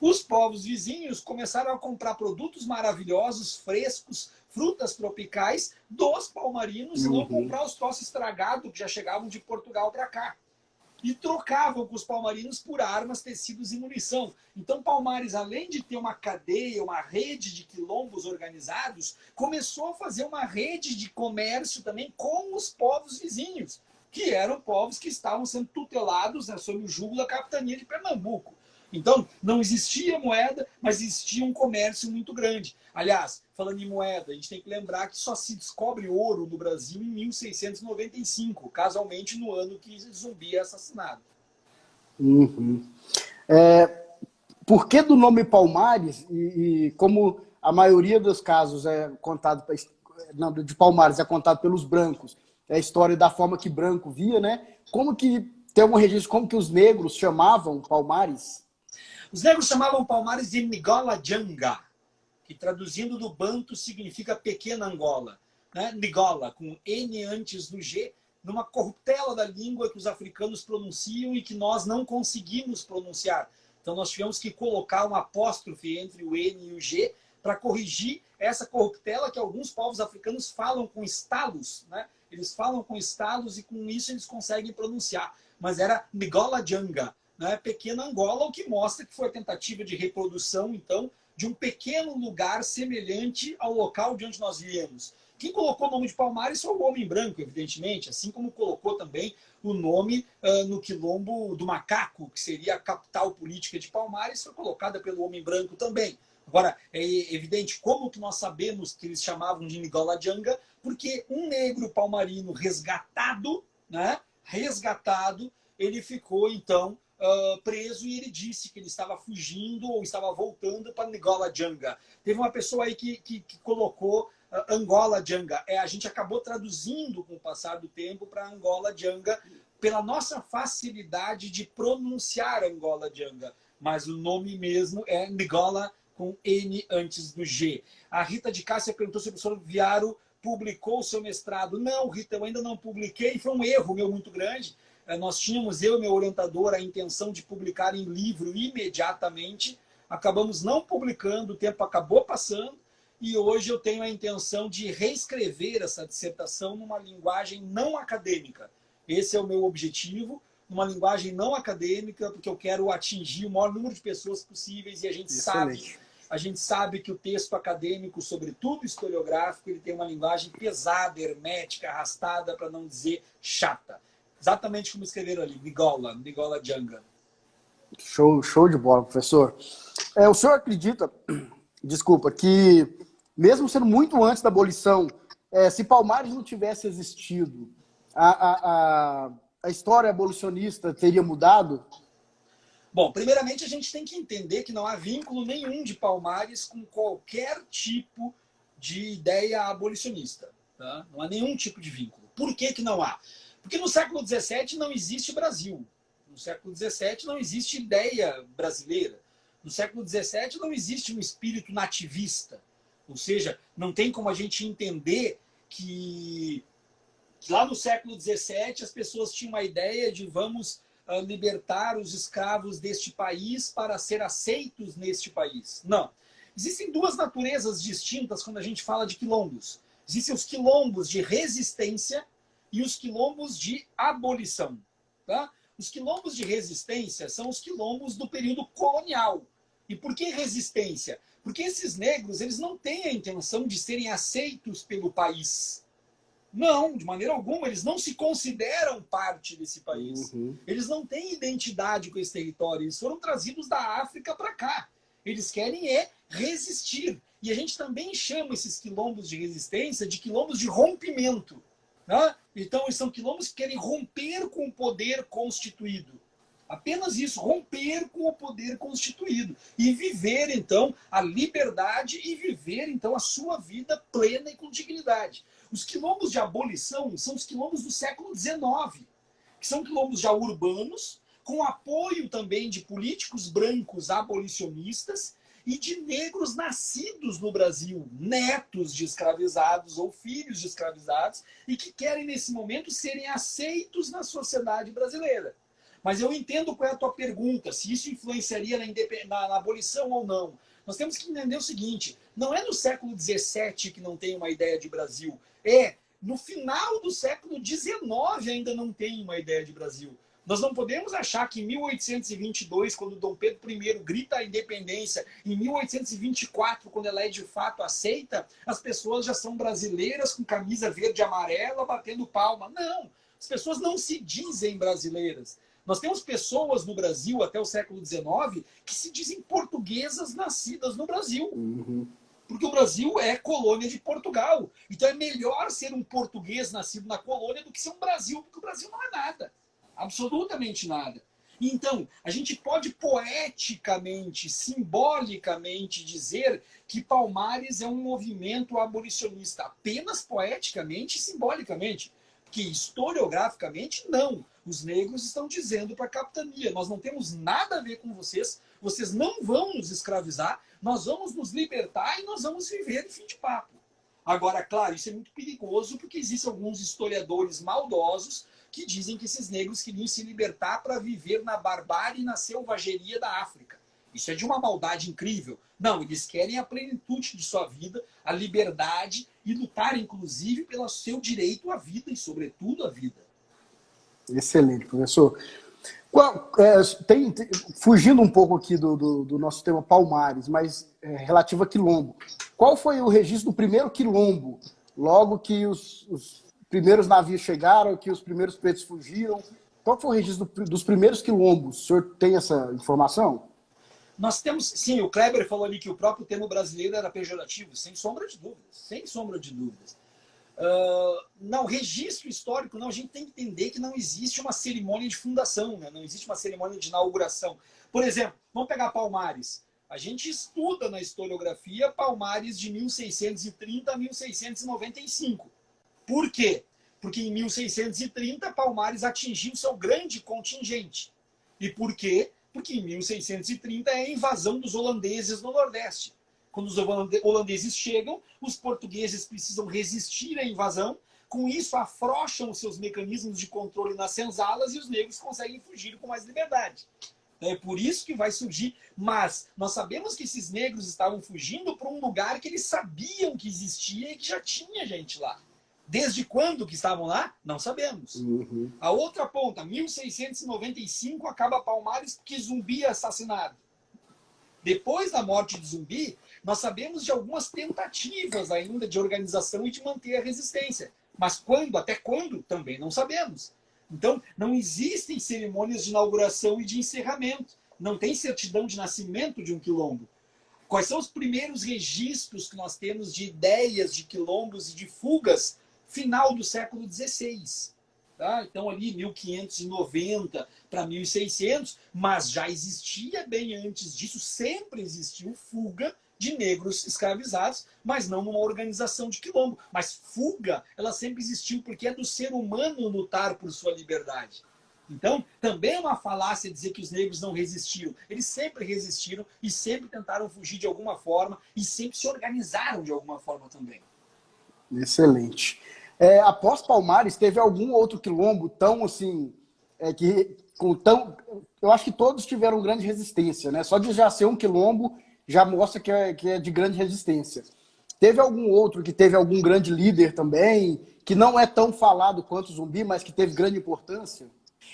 Os povos vizinhos começaram a comprar produtos maravilhosos, frescos, frutas tropicais dos palmarinos e não comprar os troços estragados que já chegavam de Portugal para cá. E trocavam com os palmarinos por armas, tecidos e munição. Então, Palmares, além de ter uma cadeia, uma rede de quilombos organizados, começou a fazer uma rede de comércio também com os povos vizinhos, que eram povos que estavam sendo tutelados, né, sob o jugo da capitania de Pernambuco. Então, não existia moeda, mas existia um comércio muito grande. Aliás, falando em moeda, a gente tem que lembrar que só se descobre ouro no Brasil em 1695, casualmente no ano que Zumbi é assassinado. Uhum. Por que do nome Palmares? E como a maioria dos casos é contado de Palmares é contado pelos brancos, é a história da forma que branco via, né? Como que tem um registro, como que os negros chamavam Palmares? Os negros chamavam Palmares de Nigola Janga, que traduzindo do banto significa pequena Angola. Né? Nigola, com N antes do G, numa corruptela da língua que os africanos pronunciam e que nós não conseguimos pronunciar. Então nós tivemos que colocar um apóstrofe entre o N e o G para corrigir essa corruptela que alguns povos africanos falam com estalos, né? Eles falam com estalos e com isso eles conseguem pronunciar. Mas era Nigola Janga, né? Pequena Angola, o que mostra que foi a tentativa de reprodução, então, de um pequeno lugar semelhante ao local de onde nós viemos. Quem colocou o nome de Palmares foi o homem branco, evidentemente, assim como colocou também o nome no quilombo do Macaco, que seria a capital política de Palmares, foi colocada pelo homem branco também. Agora, é evidente como que nós sabemos que eles chamavam de Nigola Janga, porque um negro palmarino resgatado, né, ele ficou, então, preso e ele disse que ele estava fugindo ou estava voltando para Nigola Janga. Teve uma pessoa aí que colocou Angola Janga. A gente acabou traduzindo com o passar do tempo para Angola Janga pela nossa facilidade de pronunciar Angola Janga. Mas o nome mesmo é Nigola com N antes do G. A Rita de Cássia perguntou se o professor Viaro publicou o seu mestrado. Não, Rita, eu ainda não publiquei. Foi um erro meu muito grande. Nós tínhamos, eu e meu orientador, a intenção de publicar em livro imediatamente. Acabamos não publicando, o tempo acabou passando. E hoje eu tenho a intenção de reescrever essa dissertação numa linguagem não acadêmica. Esse é o meu objetivo, numa linguagem não acadêmica, porque eu quero atingir o maior número de pessoas possíveis e a gente sabe que o texto acadêmico, sobretudo historiográfico, ele tem uma linguagem pesada, hermética, arrastada, para não dizer chata. Exatamente como escreveram ali, Nigola Janga. Show de bola, professor. O senhor acredita, desculpa, que mesmo sendo muito antes da abolição, se Palmares não tivesse existido, a história abolicionista teria mudado? Bom, primeiramente a gente tem que entender que não há vínculo nenhum de Palmares com qualquer tipo de ideia abolicionista. Tá? Não há nenhum tipo de vínculo. Por que que não há? Porque no século XVII não existe Brasil. No século XVII não existe ideia brasileira. No século XVII não existe um espírito nativista. Ou seja, não tem como a gente entender que lá no século XVII as pessoas tinham uma ideia de vamos libertar os escravos deste país para ser aceitos neste país. Não. Existem duas naturezas distintas quando a gente fala de quilombos. Existem os quilombos de resistência e os quilombos de abolição. Tá? Os quilombos de resistência são os quilombos do período colonial. E por que resistência? Porque esses negros eles não têm a intenção de serem aceitos pelo país. Não, de maneira alguma, eles não se consideram parte desse país. Uhum. Eles não têm identidade com esse território, eles foram trazidos da África para cá. Eles querem resistir. E a gente também chama esses quilombos de resistência de quilombos de rompimento. Tá? Então, eles são quilombos que querem romper com o poder constituído. Apenas isso, romper com o poder constituído. E viver, então, a liberdade e viver, então, a sua vida plena e com dignidade. Os quilombos de abolição são os quilombos do século XIX, que são quilombos já urbanos, com apoio também de políticos brancos abolicionistas e de negros nascidos no Brasil, netos de escravizados ou filhos de escravizados, e que querem, nesse momento, serem aceitos na sociedade brasileira. Mas eu entendo qual é a tua pergunta, se isso influenciaria na abolição ou não. Nós temos que entender o seguinte, não é no século XVII que não tem uma ideia de Brasil, no final do século XIX ainda não tem uma ideia de Brasil. Nós não podemos achar que em 1822, quando Dom Pedro I grita a independência, em 1824, quando ela é de fato aceita, as pessoas já são brasileiras com camisa verde e amarela batendo palma. Não, as pessoas não se dizem brasileiras. Nós temos pessoas no Brasil, até o século XIX, que se dizem portuguesas nascidas no Brasil. Uhum. Porque o Brasil é colônia de Portugal. Então é melhor ser um português nascido na colônia do que ser um Brasil, porque o Brasil não é nada. Absolutamente nada. Então, a gente pode poeticamente, simbolicamente dizer que Palmares é um movimento abolicionista, apenas poeticamente e simbolicamente. Porque historiograficamente, não. Os negros estão dizendo para a capitania, nós não temos nada a ver com vocês, vocês não vão nos escravizar, nós vamos nos libertar e nós vamos viver de fim de papo. Agora, claro, isso é muito perigoso porque existem alguns historiadores maldosos que dizem que esses negros queriam se libertar para viver na barbárie e na selvageria da África. Isso é de uma maldade incrível. Não, eles querem a plenitude de sua vida, a liberdade e lutar, inclusive, pelo seu direito à vida e, sobretudo, à vida. Excelente, professor. Fugindo um pouco aqui do nosso tema Palmares, mas relativo a quilombo. Qual foi o registro do primeiro quilombo, logo que os primeiros navios chegaram, que os primeiros pretos fugiram? Qual foi o registro dos primeiros quilombos? O senhor tem essa informação? Nós temos, sim, o Kleber falou ali que o próprio termo brasileiro era pejorativo, sem sombra de dúvidas, sem sombra de dúvidas. Não, registro histórico, não, a gente tem que entender que não existe uma cerimônia de fundação, né? Não existe uma cerimônia de inauguração. Por exemplo, vamos pegar Palmares. A gente estuda na historiografia Palmares de 1630 a 1695. Por quê? Porque em 1630 Palmares atingiu seu grande contingente. E por quê? Porque em 1630 é a invasão dos holandeses no Nordeste. Quando os holandeses chegam, os portugueses precisam resistir à invasão. Com isso, afrouxam os seus mecanismos de controle nas senzalas e os negros conseguem fugir com mais liberdade. É por isso que vai surgir. Mas nós sabemos que esses negros estavam fugindo para um lugar que eles sabiam que existia e que já tinha gente lá. Desde quando que estavam lá? Não sabemos. Uhum. A outra ponta, 1695, acaba Palmares porque Zumbi é assassinado. Depois da morte de Zumbi, nós sabemos de algumas tentativas ainda de organização e de manter a resistência. Mas quando, até quando, também não sabemos. Então, não existem cerimônias de inauguração e de encerramento. Não tem certidão de nascimento de um quilombo. Quais são os primeiros registros que nós temos de ideias de quilombos e de fugas? Final do século XVI. Tá? Então, ali, 1590 para 1600, mas já existia bem antes disso, sempre existiu fuga de negros escravizados, mas não numa organização de quilombo. Mas fuga, ela sempre existiu porque é do ser humano lutar por sua liberdade. Então, também é uma falácia dizer que os negros não resistiram. Eles sempre resistiram e sempre tentaram fugir de alguma forma e sempre se organizaram de alguma forma também. Excelente. Após Palmares, teve algum outro quilombo tão assim, eu acho que todos tiveram grande resistência, né? Só de já ser um quilombo já mostra que é de grande resistência. Teve algum outro que teve algum grande líder também, que não é tão falado quanto o Zumbi, mas que teve grande importância?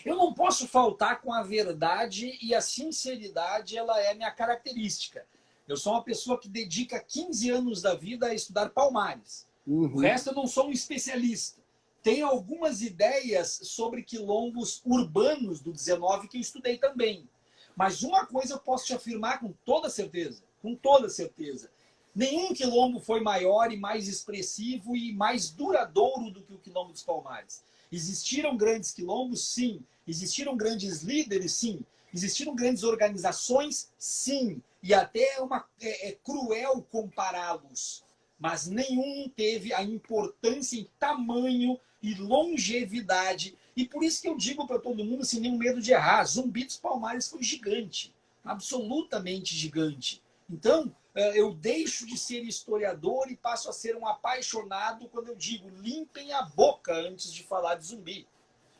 Eu não posso faltar com a verdade e a sinceridade, ela é minha característica. Eu sou uma pessoa que dedica 15 anos da vida a estudar Palmares. Uhum. O resto eu não sou um especialista. Tenho algumas ideias sobre quilombos urbanos do 19 que eu estudei também. Mas uma coisa eu posso te afirmar com toda certeza. Com toda certeza. Nenhum quilombo foi maior e mais expressivo e mais duradouro do que o quilombo dos Palmares. Existiram grandes quilombos? Sim. Existiram grandes líderes? Sim. Existiram grandes organizações? Sim. E até é cruel compará-los. Mas nenhum teve a importância em tamanho e longevidade. E por isso que eu digo para todo mundo, sem nenhum medo de errar, Zumbi dos Palmares foi gigante. Absolutamente gigante. Então, eu deixo de ser historiador e passo a ser um apaixonado quando eu digo, limpem a boca antes de falar de Zumbi.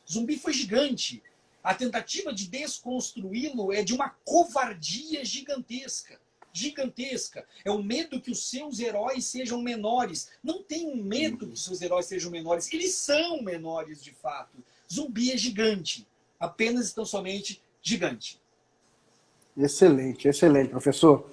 Zumbi foi gigante. A tentativa de desconstruí-lo é de uma covardia gigantesca. Gigantesca. É o medo que os seus heróis sejam menores. Não tem um medo que os seus heróis sejam menores. Eles são menores, de fato. Zumbi é gigante. Apenas e tão somente gigante. Excelente, excelente, professor.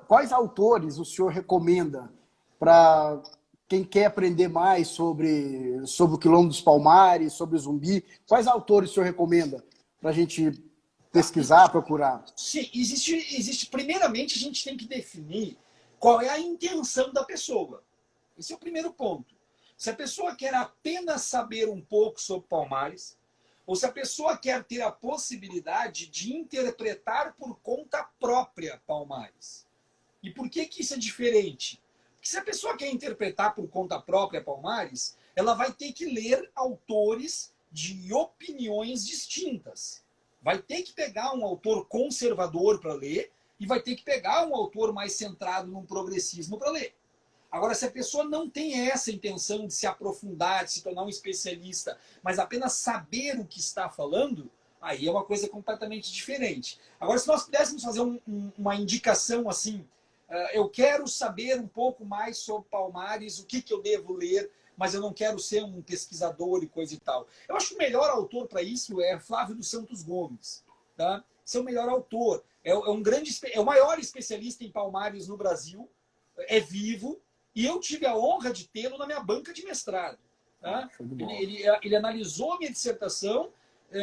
Quais autores o senhor recomenda para quem quer aprender mais sobre o Quilombo dos Palmares, sobre o Zumbi, quais autores o senhor recomenda para a gente pesquisar, procurar? Sim, primeiramente a gente tem que definir qual é a intenção da pessoa. Esse é o primeiro ponto. Se a pessoa quer apenas saber um pouco sobre Palmares, ou se a pessoa quer ter a possibilidade de interpretar por conta própria Palmares. E por que isso é diferente? Porque se a pessoa quer interpretar por conta própria Palmares, ela vai ter que ler autores de opiniões distintas. Vai ter que pegar um autor conservador para ler e vai ter que pegar um autor mais centrado num progressismo para ler. Agora, se a pessoa não tem essa intenção de se aprofundar, de se tornar um especialista, mas apenas saber o que está falando, aí é uma coisa completamente diferente. Agora, se nós pudéssemos fazer uma indicação assim, eu quero saber um pouco mais sobre Palmares, o que eu devo ler, mas eu não quero ser um pesquisador e coisa e tal. Eu acho que o melhor autor para isso é Flávio dos Santos Gomes. Tá? Esse é o melhor autor. É o maior especialista em Palmares no Brasil, é vivo, e eu tive a honra de tê-lo na minha banca de mestrado. Tá? Ele analisou a minha dissertação,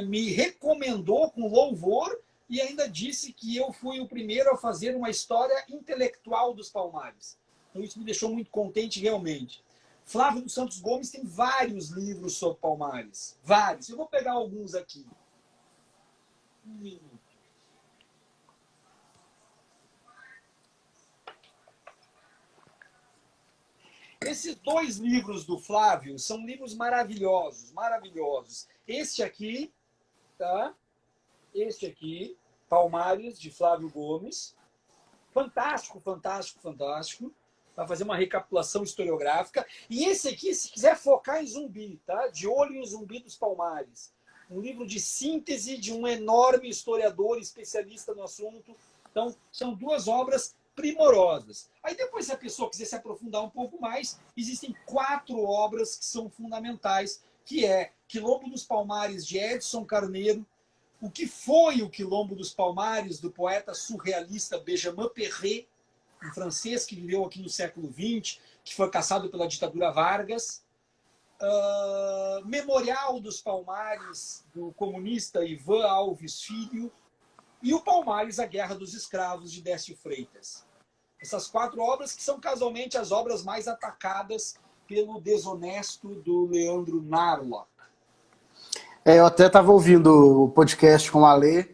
me recomendou com louvor e ainda disse que eu fui o primeiro a fazer uma história intelectual dos Palmares. Então isso me deixou muito contente realmente. Flávio dos Santos Gomes tem vários livros sobre Palmares. Vários. Eu vou pegar alguns aqui. Um minuto. Esses dois livros do Flávio são livros maravilhosos, maravilhosos. Este aqui, tá? Este aqui, Palmares, de Flávio Gomes. Fantástico, fantástico, fantástico. Vai fazer uma recapitulação historiográfica. E esse aqui, se quiser focar em Zumbi, tá? De Olho em Zumbi dos Palmares. Um livro de síntese de um enorme historiador especialista no assunto. Então, são duas obras primorosas. Aí depois, se a pessoa quiser se aprofundar um pouco mais, existem 4 obras que são fundamentais, que é Quilombo dos Palmares, de Edson Carneiro, O que foi o Quilombo dos Palmares, do poeta surrealista Benjamin Perret, um francês que viveu aqui no século XX, que foi caçado pela ditadura Vargas. Memorial dos Palmares, do comunista Ivan Alves Filho. E o Palmares, a Guerra dos Escravos, de Décio Freitas. Essas 4 obras que são casualmente as obras mais atacadas pelo desonesto do Leandro Narlock. Eu até estava ouvindo o podcast com o Alê.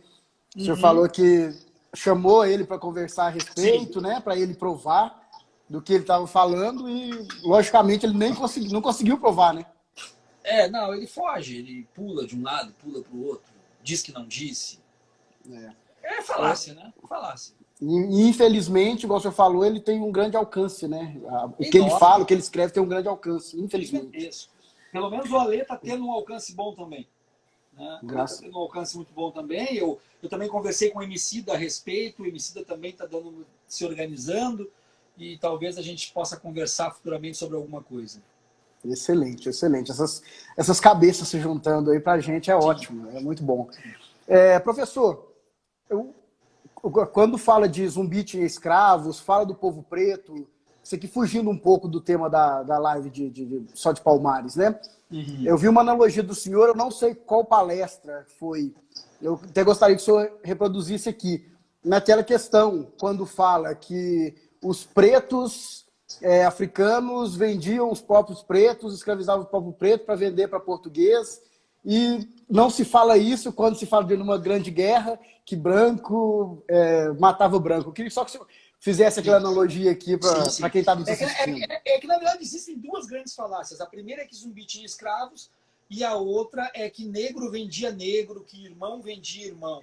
O senhor falou que chamou ele para conversar a respeito, né, para ele provar do que ele estava falando e, logicamente, ele não conseguiu provar, né? Não, ele foge, ele pula de um lado, pula para o outro, diz que não disse. É falácia, né? Falácia. E, infelizmente, igual o senhor falou, ele tem um grande alcance, né? O que ele Enorme. fala, o que ele escreve tem um grande alcance, infelizmente. Isso. Pelo menos o Alê está tendo um alcance bom também. Né? Graças. Está tendo um alcance muito bom também. Eu também conversei com o Emicida a respeito, o Emicida também está se organizando e talvez a gente possa conversar futuramente sobre alguma coisa. Excelente, excelente. Essas cabeças se juntando aí para a gente é ótimo, é muito bom. Professor, quando fala de Zumbi tinha escravos, fala do povo preto, isso aqui fugindo um pouco do tema da live só de Palmares, né? Eu vi uma analogia do senhor, eu não sei qual palestra foi, eu até gostaria que o senhor reproduzisse aqui, naquela questão, quando fala que os pretos africanos vendiam os próprios pretos, escravizavam o próprio preto para vender para português, e não se fala isso quando se fala de uma grande guerra, que branco matava branco. Eu queria só que o senhor fizesse aquela analogia aqui para quem está nos assistindo. Que, na verdade, existem 2 grandes falácias. A primeira é que Zumbi tinha escravos, e a outra é que negro vendia negro, que irmão vendia irmão.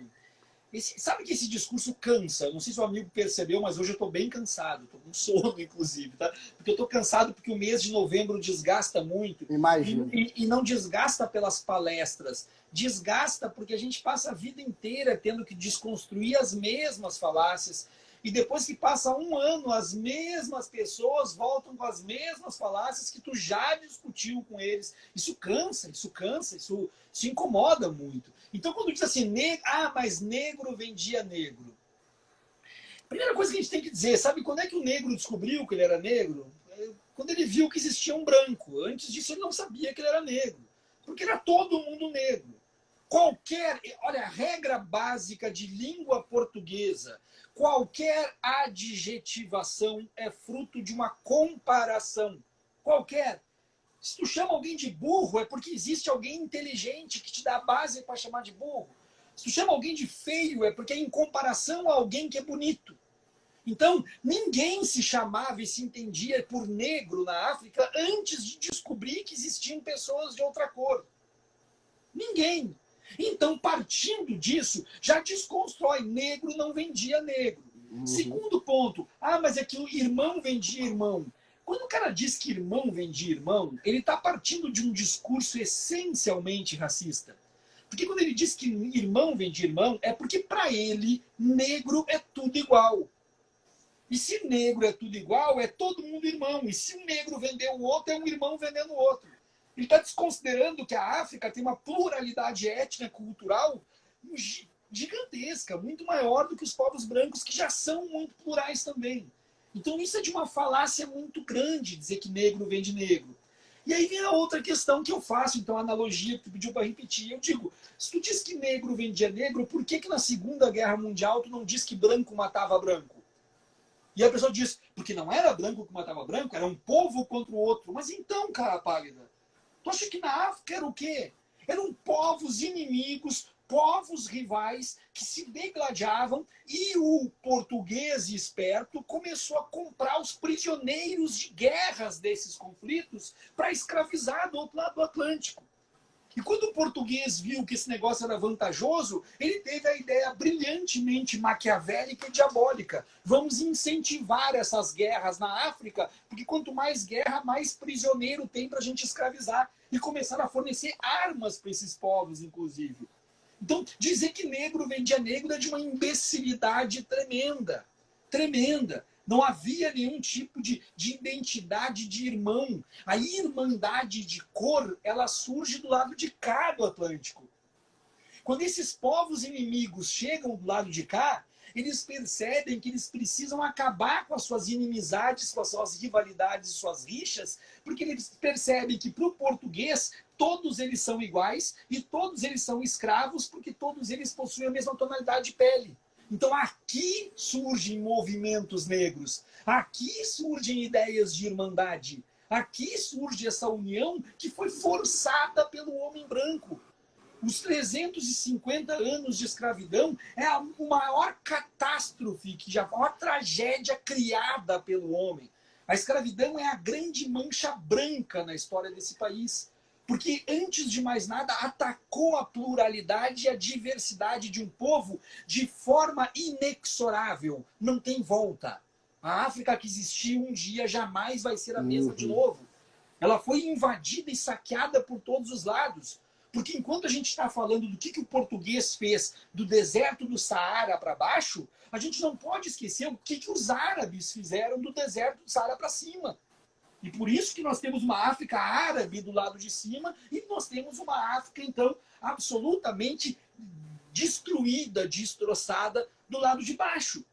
Sabe que esse discurso cansa? Não sei se o amigo percebeu, mas hoje eu estou bem cansado. Estou com sono, inclusive. Tá? Porque eu estou cansado porque o mês de novembro desgasta muito. Imagino. E não desgasta pelas palestras. Desgasta porque a gente passa a vida inteira tendo que desconstruir as mesmas falácias. E depois que passa um ano, as mesmas pessoas voltam com as mesmas falácias que tu já discutiu com eles. Isso cansa, isso incomoda muito. Então, quando diz assim, mas negro vendia negro. Primeira coisa que a gente tem que dizer, sabe quando é que o negro descobriu que ele era negro? quando ele viu que existia um branco. Antes disso, ele não sabia que ele era negro, porque era todo mundo negro. Olha, a regra básica de língua portuguesa, qualquer adjetivação é fruto de uma comparação. Qualquer. Se tu chama alguém de burro, é porque existe alguém inteligente que te dá a base para chamar de burro. Se tu chama alguém de feio, é porque é em comparação a alguém que é bonito. Então, ninguém se chamava e se entendia por negro na África antes de descobrir que existiam pessoas de outra cor. Ninguém. Então, partindo disso, já desconstrói. Negro não vendia negro. Segundo ponto. Mas é que o irmão vendia irmão. Quando o cara diz que irmão vendia irmão, ele está partindo de um discurso essencialmente racista. Porque quando ele diz que irmão vendia irmão, é porque para ele, negro é tudo igual. E se negro é tudo igual, é todo mundo irmão. E se um negro vender o outro, é um irmão vendendo o outro. Ele está desconsiderando que a África tem uma pluralidade étnica cultural gigantesca, muito maior do que os povos brancos, que já são muito plurais também. Então isso é de uma falácia muito grande, dizer que negro vem de negro. E aí vem a outra questão que eu faço, então a analogia que tu pediu para repetir. Eu digo, se tu diz que negro vendia negro, por que na Segunda Guerra Mundial tu não diz que branco matava branco? E a pessoa diz, porque não era branco que matava branco, era um povo contra o outro. Mas então, cara pálida, tu acha que na África era o quê? Eram povos inimigos, povos rivais que se degladiavam e o português esperto começou a comprar os prisioneiros de guerras desses conflitos para escravizar do outro lado do Atlântico. E quando o português viu que esse negócio era vantajoso, ele teve a ideia brilhantemente maquiavélica e diabólica. Vamos incentivar essas guerras na África, porque quanto mais guerra, mais prisioneiro tem para a gente escravizar. E começaram a fornecer armas para esses povos, inclusive. Então, dizer que negro vendia negro é de uma imbecilidade tremenda. Tremenda. Não havia nenhum tipo de identidade de irmão. A irmandade de cor, ela surge do lado de cá do Atlântico. Quando esses povos inimigos chegam do lado de cá, eles percebem que eles precisam acabar com as suas inimizades, com as suas rivalidades, suas rixas, porque eles percebem que para o português todos eles são iguais e todos eles são escravos porque todos eles possuem a mesma tonalidade de pele. Então aqui surgem movimentos negros, aqui surgem ideias de irmandade, aqui surge essa união que foi forçada pelo homem branco. Os 350 anos de escravidão é a maior catástrofe, a maior tragédia criada pelo homem. A escravidão é a grande mancha branca na história desse país. Porque, antes de mais nada, atacou a pluralidade e a diversidade de um povo de forma inexorável. Não tem volta. A África que existiu um dia jamais vai ser a mesma de novo. Ela foi invadida e saqueada por todos os lados. Porque enquanto a gente está falando do que o português fez do deserto do Saara para baixo, a gente não pode esquecer o que os árabes fizeram do deserto do Saara para cima. E por isso que nós temos uma África árabe do lado de cima e nós temos uma África, então, absolutamente destruída, destroçada do lado de baixo.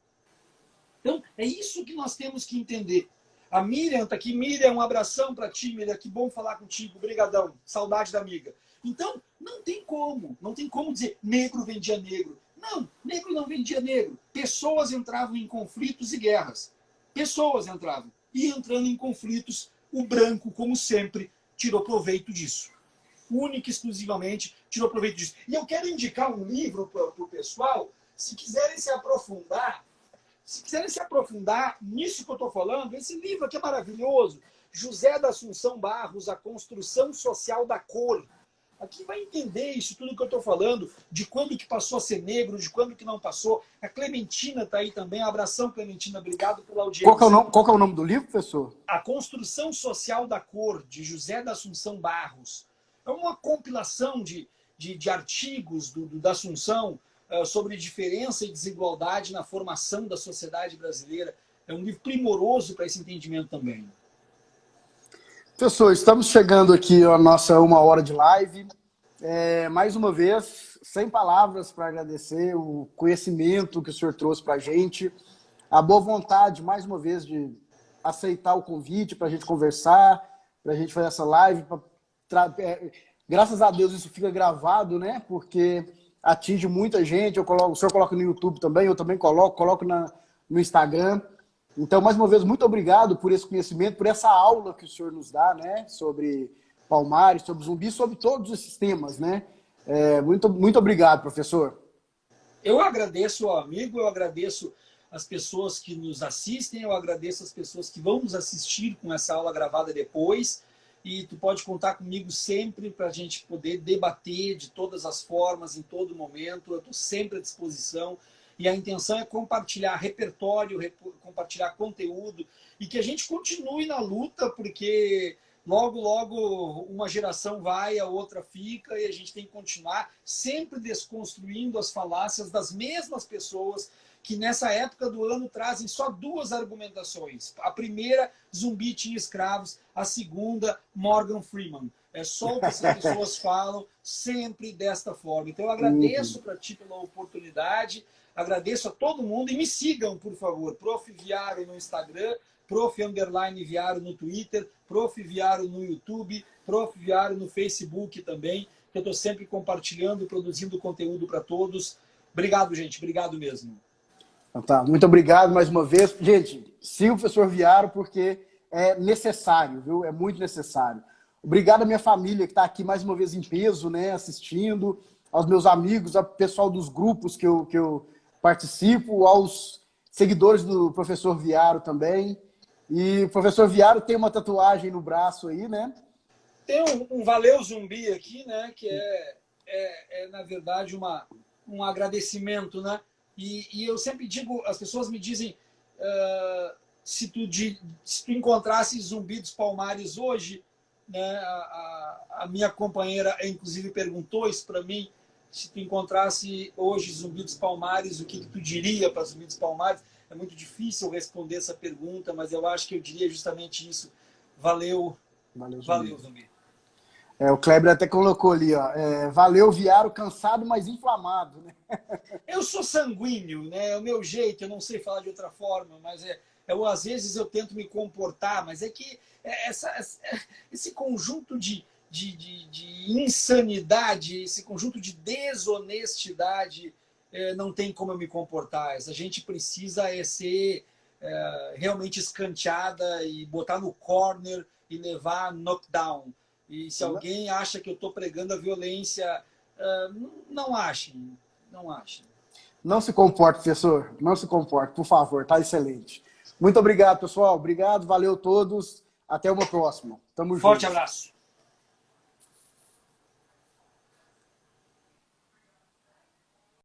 Então, é isso que nós temos que entender. A Miriam está aqui. Miriam, um abração para ti, Miriam. Que bom falar contigo. Obrigadão. Saudade da amiga. Então, não tem como dizer negro vendia negro. Não, negro não vendia negro. Pessoas entravam em conflitos e guerras. Pessoas entravam. E entrando em conflitos, o branco, como sempre, tirou proveito disso. Única e exclusivamente tirou proveito disso. E eu quero indicar um livro para o pessoal, se quiserem se aprofundar nisso que eu estou falando, esse livro aqui é maravilhoso. José da Assunção Barros, A Construção Social da Cor. Aqui vai entender isso tudo que eu estou falando, de quando que passou a ser negro, de quando que não passou. A Clementina está aí também. Abração, Clementina. Obrigado pela audiência. Qual que é o nome do livro, professor? A Construção Social da Cor, de José da Assunção Barros. É uma compilação de artigos da Assunção sobre diferença e desigualdade na formação da sociedade brasileira. É um livro primoroso para esse entendimento também. Professor, estamos chegando aqui à nossa 1 hora de live. Mais uma vez, sem palavras para agradecer o conhecimento que o senhor trouxe para a gente, a boa vontade, mais uma vez, de aceitar o convite para a gente conversar, para a gente fazer essa live. Graças a Deus isso fica gravado, né? Porque atinge muita gente. O senhor coloca no YouTube também, eu também coloco no Instagram. Então, mais uma vez, muito obrigado por esse conhecimento, por essa aula que o senhor nos dá, né? Sobre Palmares, sobre zumbi, sobre todos esses temas, né? Muito obrigado, professor. Eu agradeço ao amigo, eu agradeço as pessoas que nos assistem, eu agradeço as pessoas que vão nos assistir com essa aula gravada depois. E tu pode contar comigo sempre para a gente poder debater de todas as formas, em todo momento. Eu estou sempre à disposição. E a intenção é compartilhar repertório, compartilhar conteúdo e que a gente continue na luta, porque logo, logo uma geração vai, a outra fica, e a gente tem que continuar sempre desconstruindo as falácias das mesmas pessoas que nessa época do ano trazem só duas argumentações. A primeira, zumbi tinha escravos. A segunda, Morgan Freeman. É só o que essas pessoas falam sempre desta forma. Então eu agradeço para ti pela oportunidade, agradeço a todo mundo e me sigam, por favor. Prof. Viaro no Instagram, Prof_Viaro no Twitter, Prof. Viaro no YouTube, Prof. Viaro no Facebook também, que eu estou sempre compartilhando, produzindo conteúdo para todos. Obrigado, gente. Obrigado mesmo. Tá, muito obrigado mais uma vez. Gente, siga o professor Viaro porque é necessário, viu? É muito necessário. Obrigado à minha família que está aqui mais uma vez em peso, né, assistindo, aos meus amigos, ao pessoal dos grupos que eu participo, aos seguidores do professor Viaro também. E o professor Viaro tem uma tatuagem no braço aí, né? Tem um Valeu Zumbi aqui, né? Que na verdade, um agradecimento, né? E eu sempre digo, as pessoas me dizem, se tu encontrasse Zumbi dos Palmares hoje, né, a minha companheira, inclusive, perguntou isso para mim, se tu encontrasse hoje Zumbi dos Palmares, o que tu diria para Zumbi dos Palmares? É muito difícil responder essa pergunta, mas eu acho que eu diria justamente isso. Valeu Zumbi. O Kleber até colocou ali, ó, valeu Viaro, cansado, mas inflamado, né? Eu sou sanguíneo, né? É o meu jeito, eu não sei falar de outra forma, mas às vezes eu tento me comportar, mas é que esse conjunto de insanidade, esse conjunto de desonestidade, não tem como eu me comportar. A gente precisa ser realmente escanteada e botar no corner e levar knockdown. E se alguém acha que eu estou pregando a violência, não achem. Não achem. Não se comporte, professor. Não se comporte, por favor. Tá excelente. Muito obrigado, pessoal. Obrigado, valeu todos. Até uma próxima. Tamo junto. Forte abraço.